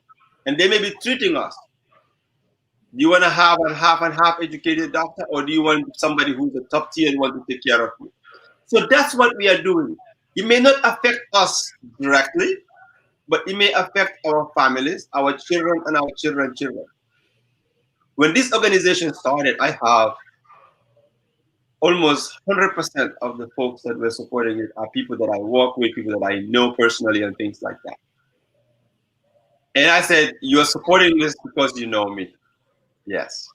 B: and they may be treating us, do you want to have a half educated doctor, or do you want somebody who's a top tier and want to take care of you? So that's what we are doing. It may not affect us directly, but it may affect our families, our children, and our children's children. When this organization started, I have almost 100% of the folks that were supporting it are people that I work with, people that I know personally, and things like that. And I said, "You're supporting this because you know me." Yes.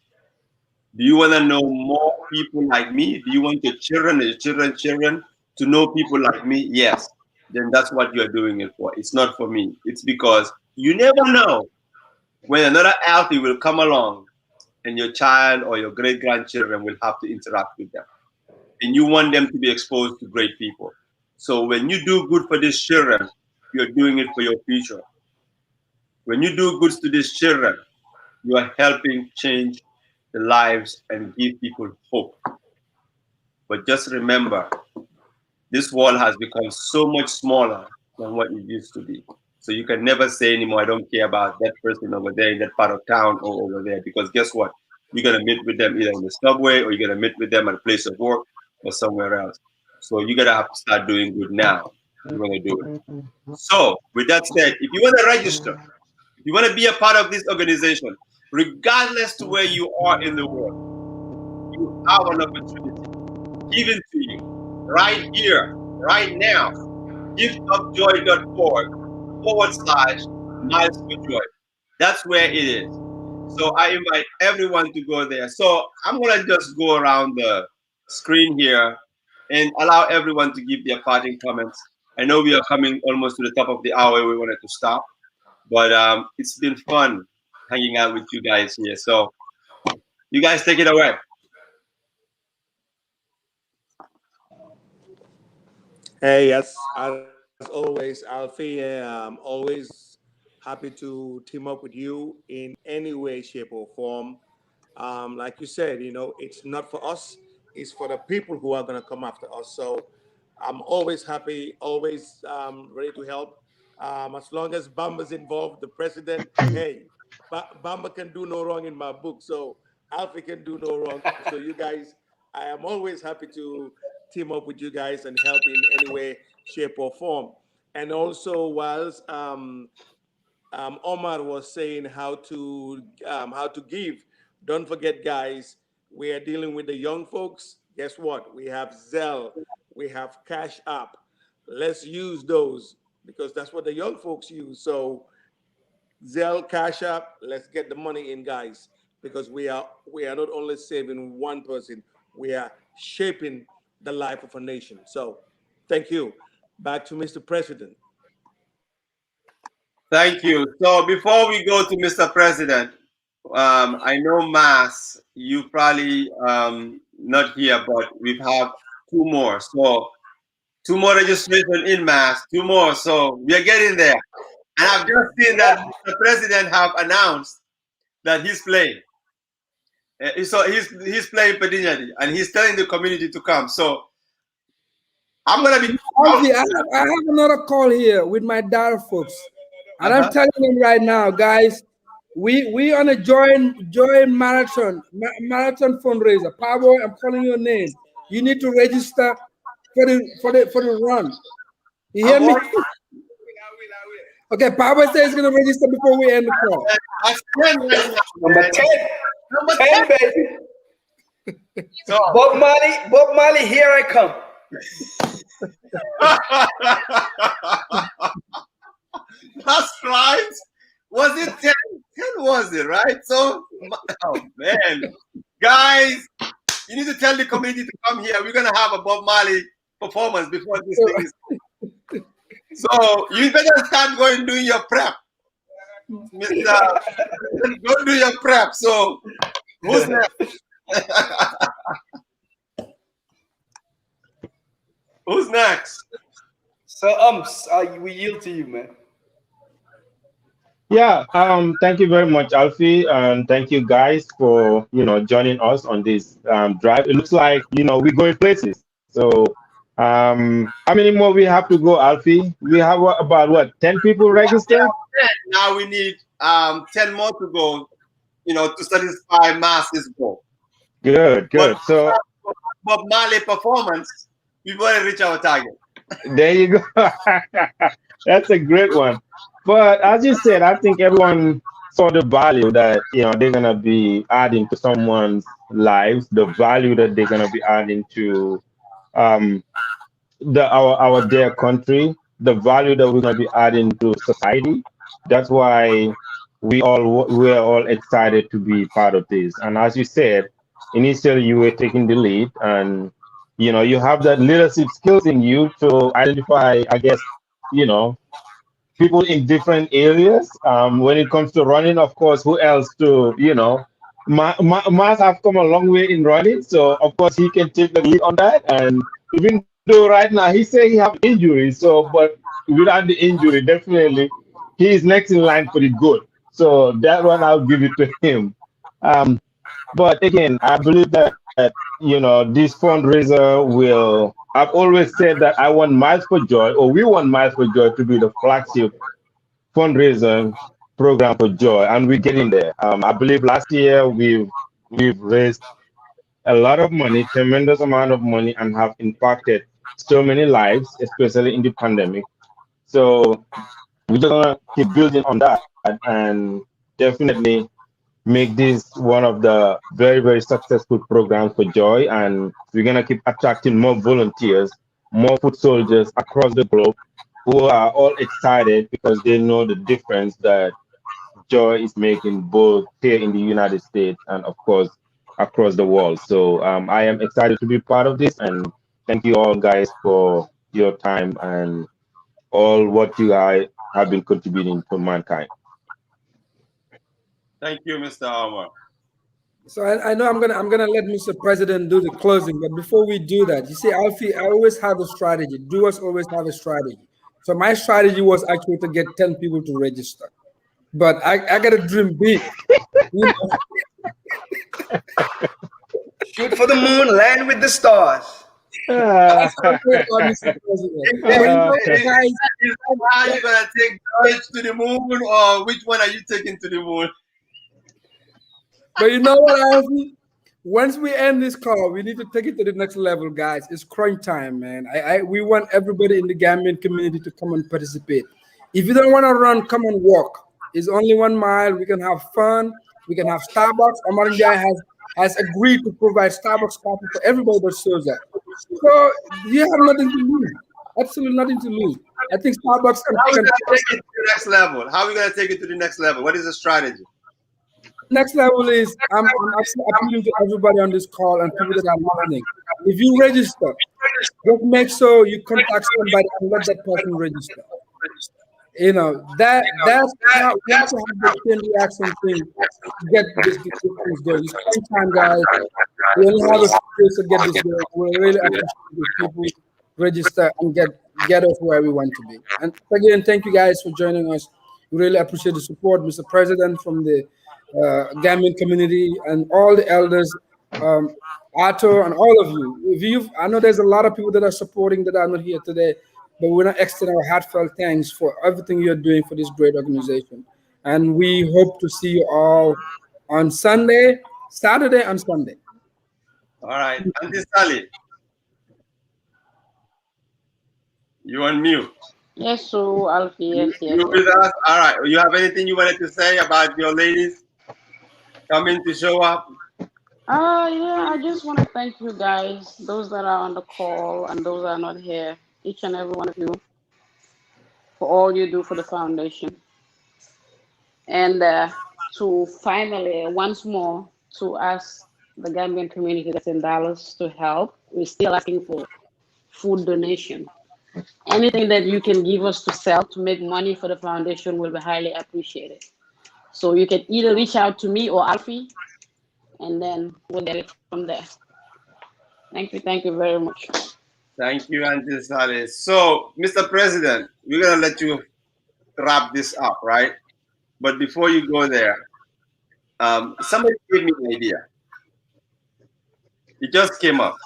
B: Do you want to know more people like me? Do you want your children and your children's children to know people like me? Yes. Then that's what you're doing it for. It's not for me. It's because you never know when another Alfie will come along and your child or your great grandchildren will have to interact with them. And you want them to be exposed to great people. So when you do good for these children, you're doing it for your future. When you do good to these children, you are helping change the lives and give people hope. But just remember, this world has become so much smaller than what it used to be. So you can never say anymore, I don't care about that person over there in that part of town or over there. Because guess what? You're going to meet with them either in the subway or you're going to meet with them at a place of work or somewhere else. So you're going to have to start doing good now if you want to do it. So with that said, if you want to register, if you want to be a part of this organization, regardless to where you are in the world, you have an opportunity given to you right here, right now. giftofjoy.org/Miles for Joy. That's where it is. So I invite everyone to go there. So I'm going to just go around the screen here and allow everyone to give their parting comments. I know we are coming almost to the top of the hour. We wanted to stop, but it's been fun hanging out with you guys here. So you guys take it away.
I: Hey, as always, Alfie, always happy to team up with you in any way, shape, or form. Like you said, it's not for us, it's for the people who are going to come after us. So I'm always happy, always ready to help. As long as Bamba's involved, the president, hey, Bamba can do no wrong in my book. So Alfie can do no wrong. So you guys, I am always happy to team up with you guys and help in any way, shape, or form. And also, whilst Omar was saying how to give. Don't forget, guys, we are dealing with the young folks. Guess what? We have Zelle, we have Cash App. Let's use those because that's what the young folks use. So Zelle, Cash App, let's get the money in, guys, because we are not only saving one person, we are shaping the life of a nation. So, thank you. Back to Mr. President.
B: Thank you. So before we go to Mr. President, I know Mass, you probably not here, but we have two more. So two more registration in Mass, two more. So we are getting there. And I've just seen that Mr. President have announced that he's playing. So he's playing Padinyadi and he's telling the community to come. So I'm gonna be.
F: I have another call here with my data folks, and I'm telling them right now, guys, we on a JOYE marathon fundraiser. Pablo, I'm calling your name. You need to register for the run. You hear me? Okay, Pablo says he's gonna register before we end the call.
B: That's 10 right now.
E: Number 10.
B: Number
E: 10, baby. So Bob Marley, here I come.
B: That's right. Was it 10? 10 was it, right? So, oh man. Guys, you need to tell the community to come here. We're going to have a Bob Marley performance before this thing is. So, you better start going doing your prep. Mr. Go do your prep. So, who's next? Who's next?
E: So, we yield to you, man.
O: Yeah, thank you very much, Alfie, and thank you guys for joining us on this drive. It looks like we're going places. So, how many more we have to go, Alfie? We have about what 10 people registered.
B: Now we need 10 more to go, to satisfy Mass's goal.
O: Good. So,
B: Bob Marley performance, we've already reached our target.
O: There you go. That's a great one. But as you said, I think everyone saw the value that they're gonna be adding to someone's lives, the value that they're gonna be adding to our dear country, the value that we're gonna be adding to society. That's why we're all excited to be part of this. And as you said, initially you were taking the lead, and you have that leadership skills in you to identify, I guess, people in different areas. When it comes to running, of course, who else to, Mars have come a long way in running, so of course he can take the lead on that. And even though right now he say he have injury, but without the injury, definitely he is next in line for the good. So that one I'll give it to him. But again, I believe that this fundraiser will. I've always said that I want Miles for Joy, or we want Miles for Joy to be the flagship fundraiser program for Joy, and we're getting there. I believe last year we've raised a lot of money, tremendous amount of money, and have impacted so many lives, especially in the pandemic. So we're just gonna keep building on that, and definitely make this one of the very, very successful programs for Joy. And we're going to keep attracting more volunteers, more foot soldiers across the globe who are all excited because they know the difference that Joy is making both here in the United States and, of course, across the world. So I am excited to be part of this. And thank you all, guys, for your time and all what you guys have been contributing to mankind.
B: Thank you, Mr. Armour.
F: So I know I'm gonna let Mr. President do the closing, but before we do that, you see, Alfie, I always have a strategy. Doers always have a strategy. So my strategy was actually to get 10 people to register, but I got to dream big.
E: Shoot for the moon, land with the stars.
B: How are you gonna take George to the moon, or which one are you taking to the moon?
F: But you know what, Alfie? Once we end this call, we need to take it to the next level, guys. It's crunch time, man. We want everybody in the Gambian community to come and participate. If you don't want to run, come and walk. It's only 1 mile. We can have fun. We can have Starbucks. Omar Njai has agreed to provide Starbucks coffee for everybody that shows up. So you have nothing to lose. Absolutely nothing to lose. I think Starbucks can
B: take it to the next level. How are we going to take it to the next level? What is the strategy?
F: Next level is I'm actually appealing to everybody on this call and people that are listening. If you register, just make sure you contact somebody and let that person register. That's not we have to have the chain reaction thing to get this things going. It's spend time, guys. We only have a few days to get this going. We really appreciate if people register and get us where we want to be. And again, thank you guys for joining us. We really appreciate the support, Mr. President, from the Gambian community and all the elders Arthur, and all of you. If you, I know there's a lot of people that are supporting that are not here today, but we want to extend our heartfelt thanks for everything you're doing for this great organization. And we hope to see you all on Sunday, Saturday, and Sunday.
B: All right, Auntie Sally, you on mute.
N: Yes, so Alfie, yes, yes,
B: You
N: yes.
B: with us? All right. You have anything you wanted to say about your ladies coming to show up?
N: Yeah, I just want to thank you guys, those that are on the call and those that are not here, each and every one of you, for all you do for the foundation. And to finally, once more, to ask the Gambian community that's in Dallas to help. We're still asking for food donation. Anything that you can give us to sell to make money for the foundation will be highly appreciated. So you can either reach out to me or Alfie, and then we'll get it from there. Thank you very much.
B: Thank you, Auntie Sally. So, Mr. President, we're gonna let you wrap this up, right? But before you go there, somebody gave me an idea. It just came up.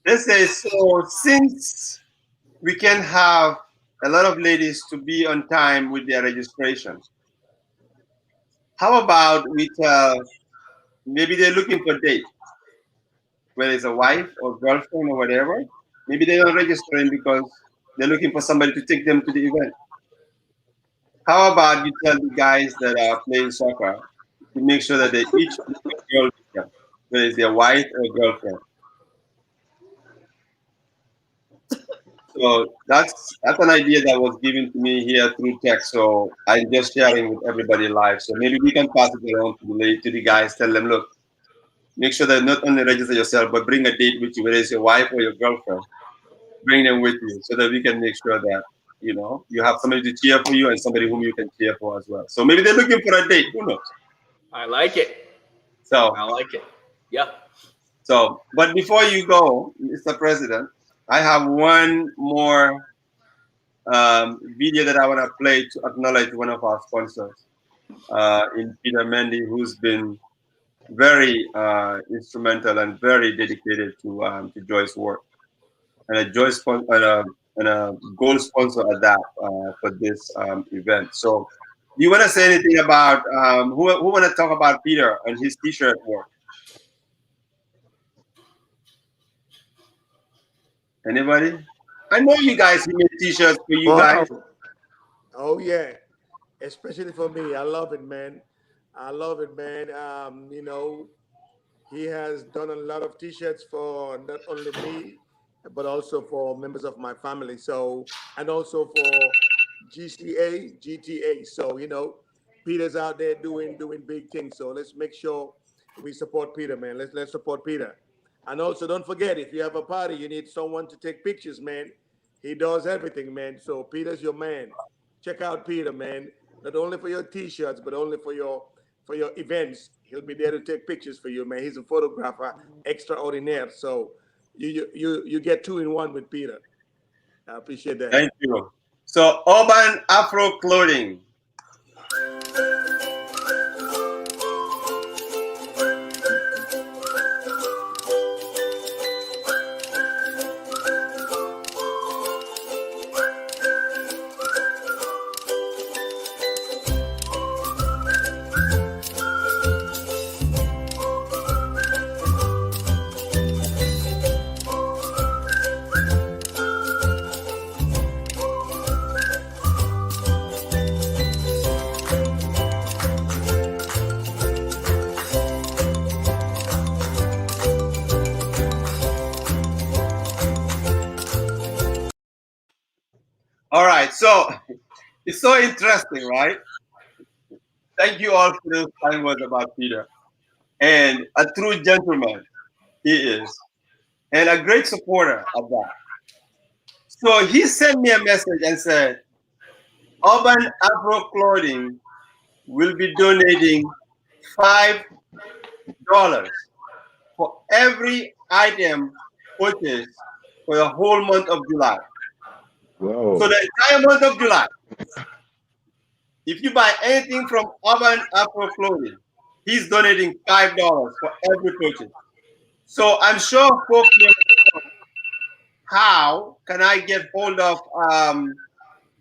B: They say, so since we can have a lot of ladies to be on time with their registration, how about we tell, maybe they're looking for date, whether it's a wife or girlfriend or whatever. Maybe they're not registering because they're looking for somebody to take them to the event. How about you tell the guys that are playing soccer to make sure that they each have a girl with them, whether it's their wife or girlfriend. So that's an idea that was given to me here through text. So I'm just sharing with everybody live. So maybe we can pass it around to the guys. Tell them, look, make sure that not only register yourself, but bring a date with you, whether it's your wife or your girlfriend. Bring them with you so that we can make sure that you have somebody to cheer for you and somebody whom you can cheer for as well. So maybe they're looking for a date. Who knows?
G: I like it.
B: So
G: I like it. Yeah.
B: So, but before you go, Mr. President, I have one more video that I want to play to acknowledge one of our sponsors, in Peter Mendy, who's been very instrumental and very dedicated to JOYE's work, and a and a gold sponsor at that for this event. So, do you want to say anything about who want to talk about Peter and his T-shirt work? Anybody? I know you guys. He made T-shirts for you guys.
I: Oh yeah, especially for me. I love it, man. I love it, man. He has done a lot of T-shirts for not only me, but also for members of my family. So, and also for GCA, GTA. So, Peter's out there doing big things. So let's make sure we support Peter, man. Let's support Peter. And also, don't forget, if you have a party, you need someone to take pictures, man. He does everything, man. So Peter's your man. Check out Peter, man. Not only for your T-shirts, but only for your events. He'll be there to take pictures for you, man. He's a photographer extraordinaire. So you get two in one with Peter. I appreciate that.
B: Thank you. So Urban Afro Clothing. All right, so it's so interesting, right? Thank you all for those kind words about Peter. And a true gentleman he is, and a great supporter of that. So he sent me a message and said, Urban Afro Clothing will be donating $5 for every item purchased for the whole month of July.
O: Whoa.
B: So the entire month of July, if you buy anything from Urban Afro Clothing, He's donating $5 for every purchase. So I'm sure folks may know, how can I get hold of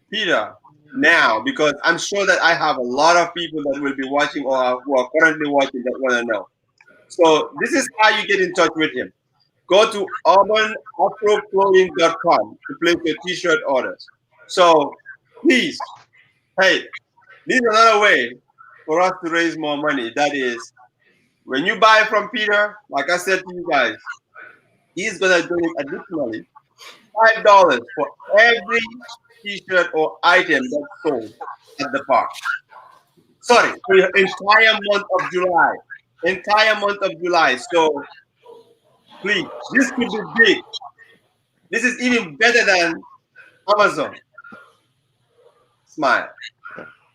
B: Peter now? Because I'm sure that I have a lot of people that will be watching or who are currently watching that want to know. So this is how you get in touch with him. Go to urbanafroclothing.com to place your t-shirt orders. So please, hey, this is another way for us to raise more money. That is, when you buy from Peter, like I said to you guys, he's gonna donate additionally $5 for every t-shirt or item that's sold at the park. Sorry, for the entire month of July. Entire month of July. So please, this could be big. This is even better than Amazon. Smile.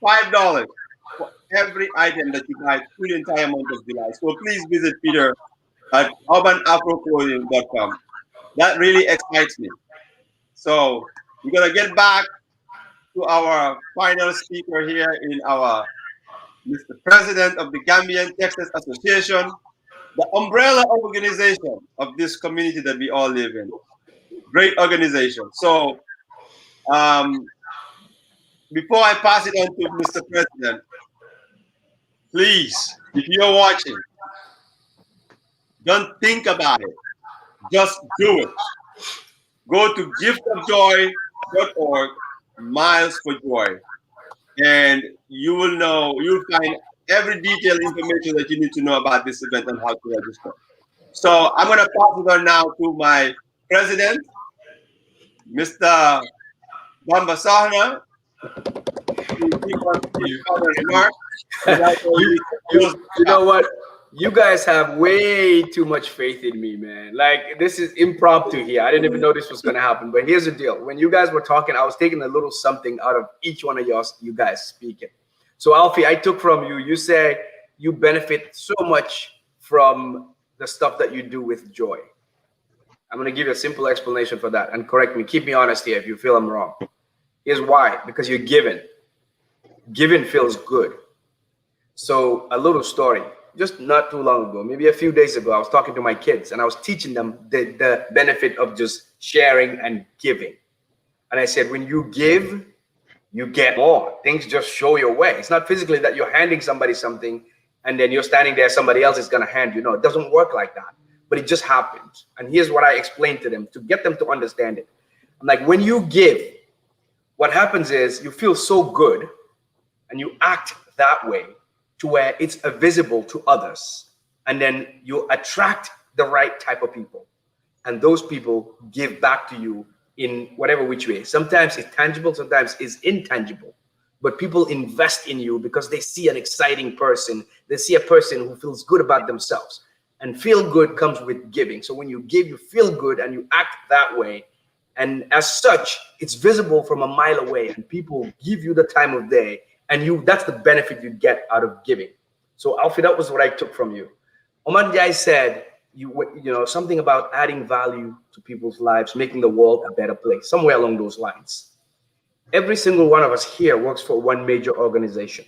B: $5 for every item that you buy through the entire month of July. So please visit Peter at urbanafroclothing.com. That really excites me. So we're gonna get back to our final speaker here in our Mr. President of the Gambian Texas Association, the umbrella organization of this community that we all live in. Great organization. So before I pass it on to Mr. President, please, if you're watching, don't think about it. Just do it. Go to giftofjoy.org, Miles for Joy, and you will know, you'll find every detailed information that you need to know about this event and how to register. So I'm going to pass it on now to my president, Mr. Bamba Sahna, to give us his final remarks.
G: You know what? You guys have way too much faith in me, man. Like, this is impromptu here. I didn't even know this was going to happen. But here's the deal. When you guys were talking, I was taking a little something out of each one of you guys speaking. So, Alfie, I took from you, you say you benefit so much from the stuff that you do with Joy. I'm going to give you a simple explanation for that. And correct me. Keep me honest here if you feel I'm wrong. Here's why. Because you're giving. Giving feels good. So, a little story. Just not too long ago, maybe a few days ago, I was talking to my kids and I was teaching them the benefit of just sharing and giving. And I said, when you give, you get more. Things just show your way. It's not physically that you're handing somebody something and then you're standing there, somebody else is going to hand you. No, it doesn't work like that. But it just happens. And here's what I explained to them to get them to understand it. I'm like, when you give, what happens is you feel so good and you act that way, to where it's visible to others, and then you attract the right type of people, and those people give back to you in whatever which way. Sometimes it's tangible, sometimes it's intangible, but people invest in you because they see an exciting person. They see a person who feels good about themselves, and feel good comes with giving. So when you give, you feel good and you act that way, and as such, it's visible from a mile away, and people give you the time of day. And that's the benefit you get out of giving. So, Alfie, that was what I took from you. Omar Jai said, you know, something about adding value to people's lives, making the world a better place, somewhere along those lines. Every single one of us here works for one major organization.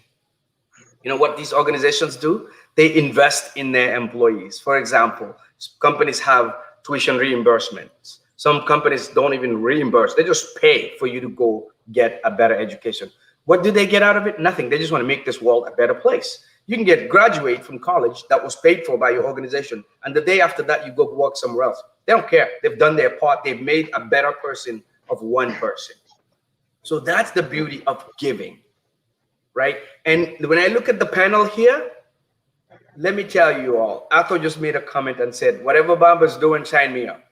G: You know what these organizations do? They invest in their employees. For example, companies have tuition reimbursements. Some companies don't even reimburse. They just pay for you to go get a better education. What do they get out of it? Nothing. They just want to make this world a better place. You can graduate from college that was paid for by your organization, and the day after that, you go work somewhere else. They don't care. They've done their part. They've made a better person of one person. So that's the beauty of giving, right? And when I look at the panel here, let me tell you all, Ato just made a comment and said, whatever Bamba's doing, sign me up.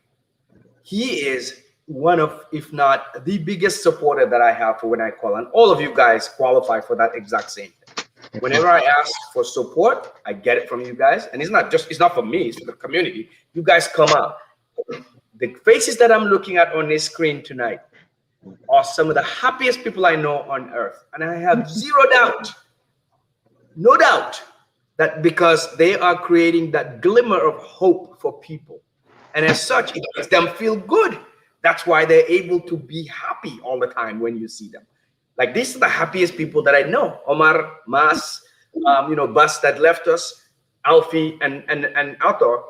G: He is one of, if not the biggest supporter that I have for when I call, and all of you guys qualify for that exact same thing. Whenever I ask for support, I get it from you guys, and it's not for me, it's for the community. You guys come up. The faces that I'm looking at on this screen tonight are some of the happiest people I know on earth, and I have zero doubt, no doubt, that because they are creating that glimmer of hope for people, and as such, it makes them feel good. That's why they're able to be happy all the time when you see them. Like, these are the happiest people that I know. Omar, Mas,
E: bus that left us, Alfie and Arthur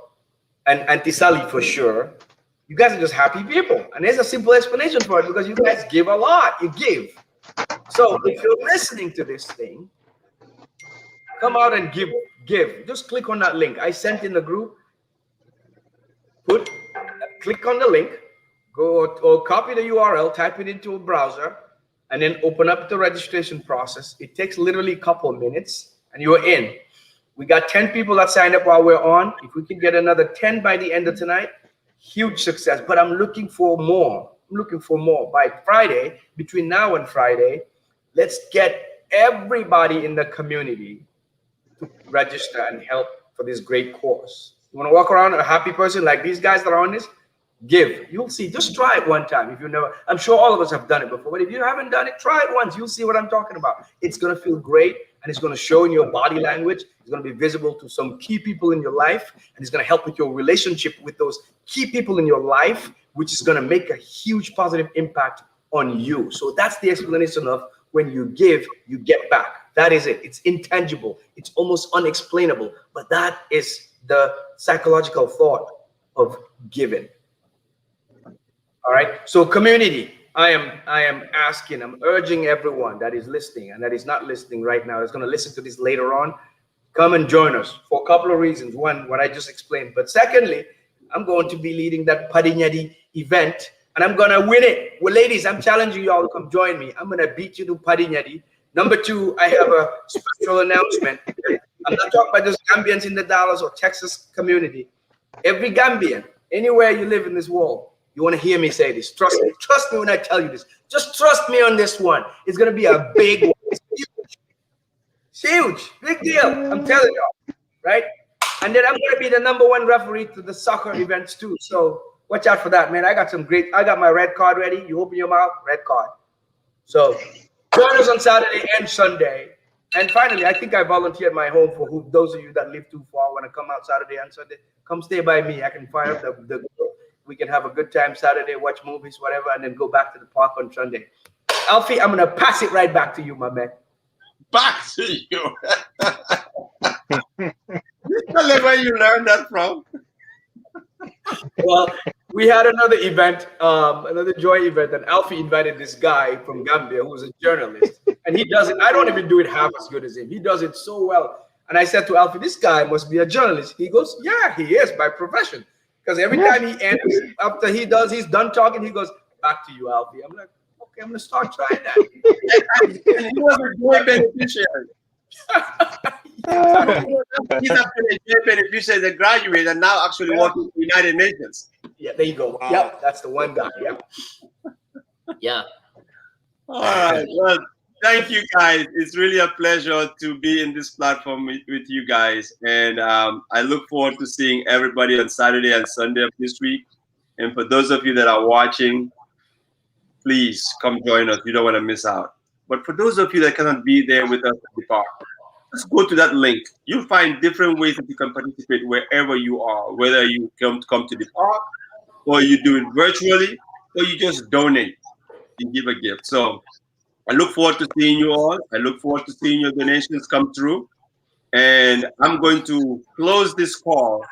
E: and Tisali for sure. You guys are just happy people, and there's a simple explanation for it because you guys give a lot. You give. So if you're listening to this thing, come out and give. Just click on that link I sent in the group. Click on the link, go or copy the URL, type it into a browser, and then open up the registration process. It takes literally a couple of minutes, and you're in. We got 10 people that signed up while we're on. If we can get another 10 by the end of tonight, huge success. But I'm looking for more. I'm looking for more. By Friday, between now and Friday, let's get everybody in the community to register and help for this great cause. You want to walk around a happy person like these guys that are on this? Give. You'll see. Just try it one time. If you never, I'm sure all of us have done it before, but if you haven't done it, try it once. You'll see what I'm talking about. It's going to feel great, and it's going to show in your body language. It's going to be visible to some key people in your life, and it's going to help with your relationship with those key people in your life, which is going to make a huge positive impact on you. So that's the explanation of when you give, you get back. That is it. It's intangible. It's almost unexplainable, but that is the psychological thought of giving. All right. So community, I am asking, I'm urging everyone that is listening and that is not listening right now, is going to listen to this later on, come and join us for a couple of reasons. One, what I just explained. But secondly, I'm going to be leading that Padinyadi event, and I'm going to win it. Well, ladies, I'm challenging you all to come join me. I'm going to beat you to Padinyadi. Number two, I have a special announcement. I'm not talking about just Gambians in the Dallas or Texas community. Every Gambian, anywhere you live in this world, you want to hear me say this. Trust me. Trust me when I tell you this. Just trust me on this one. It's going to be a big one. It's huge. It's huge. Big deal. I'm telling you. Right? And then I'm going to be the #1 referee to the soccer events too. So watch out for that, man. I got my red card ready. You open your mouth, red card. So join us on Saturday and Sunday. And finally, I think I volunteered my home for those of you that live too far want to come out Saturday and Sunday. Come stay by me. I can fire up the we can have a good time Saturday, watch movies, whatever, and then go back to the park on Sunday. Alfie, I'm going to pass it right back to you, my man.
B: Back to you. Tell me where you learned that from.
E: Well, we had another event, another JOYE event, and Alfie invited this guy from Gambia who's a journalist, and he does it. I don't even do it half as good as him. He does it so well. And I said to Alfie, this guy must be a journalist. He goes, yeah, he is by profession. Because every time he ends, after he's done talking, he goes, back to you, Alfie. I'm like, okay, I'm going to start trying that.
B: He was a JOYE beneficiary. He's actually a JOYE beneficiary that graduated and now actually working for the United Nations.
E: Yeah, there you go. Wow. Yep, that's the one guy. Yep. Yeah.
B: All right. Well, thank you, guys. It's really a pleasure to be in this platform with you guys. And I look forward to seeing everybody on Saturday and Sunday of this week. And for those of you that are watching, please come join us. You don't want to miss out. But for those of you that cannot be there with us at the park, just go to that link. You'll find different ways that you can participate wherever you are, whether you come to the park, or you do it virtually, or you just donate and give a gift. So I look forward to seeing you all. I look forward to seeing your donations come through. And I'm going to close this call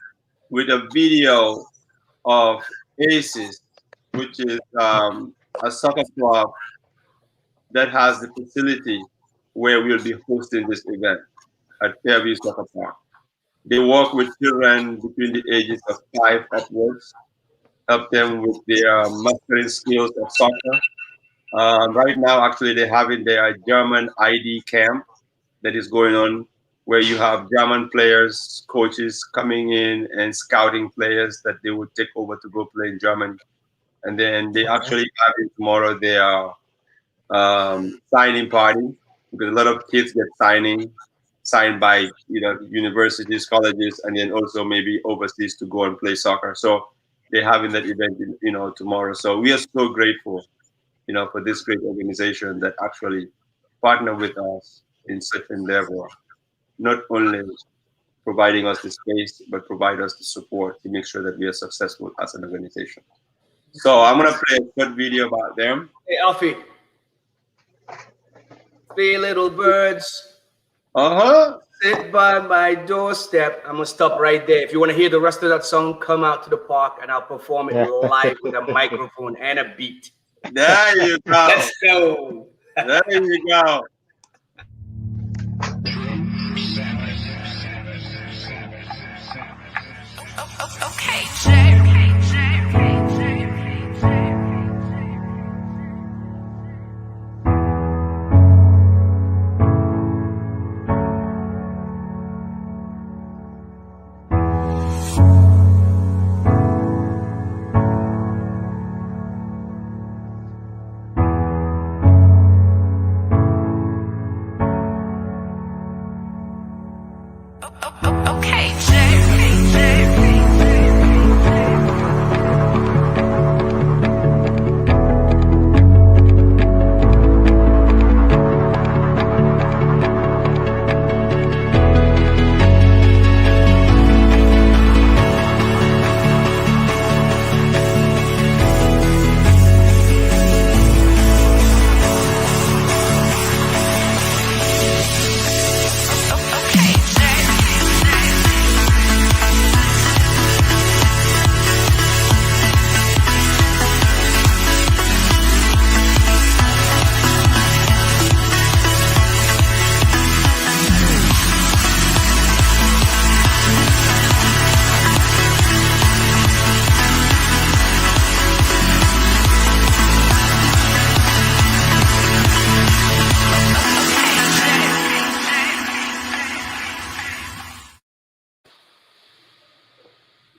B: with a video of ACES, which is a soccer club that has the facility where we'll be hosting this event at Fairview Soccer Park. They work with children between the ages of 5 upwards, help them with their mastering skills of soccer. Right now, actually, they're having their German ID camp that is going on, where you have German players, coaches coming in and scouting players that they would take over to go play in Germany. And then they actually having tomorrow their signing party, because a lot of kids get signed by universities, colleges, and then also maybe overseas to go and play soccer. So they're having that event tomorrow. So we are so grateful for this great organization that actually partner with us in such endeavor, not only providing us the space, but provide us the support to make sure that we are successful as an organization. So I'm going to play a short video about them.
E: Hey, Alfie. 3 little birds.
B: Uh-huh.
E: Sit by my doorstep. I'm gonna stop right there. If you want to hear the rest of that song, come out to the park and I'll perform it live with a microphone and a beat.
B: There you go.
E: Let's go.
B: There you go.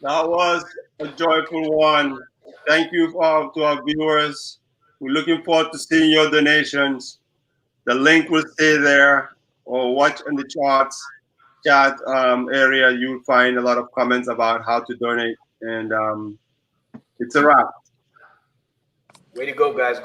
B: That was a joyful one. Thank you to our viewers. We're looking forward to seeing your donations. The link will stay there, or watch in the chat area. You'll find a lot of comments about how to donate, and it's a wrap.
E: Way to go, guys.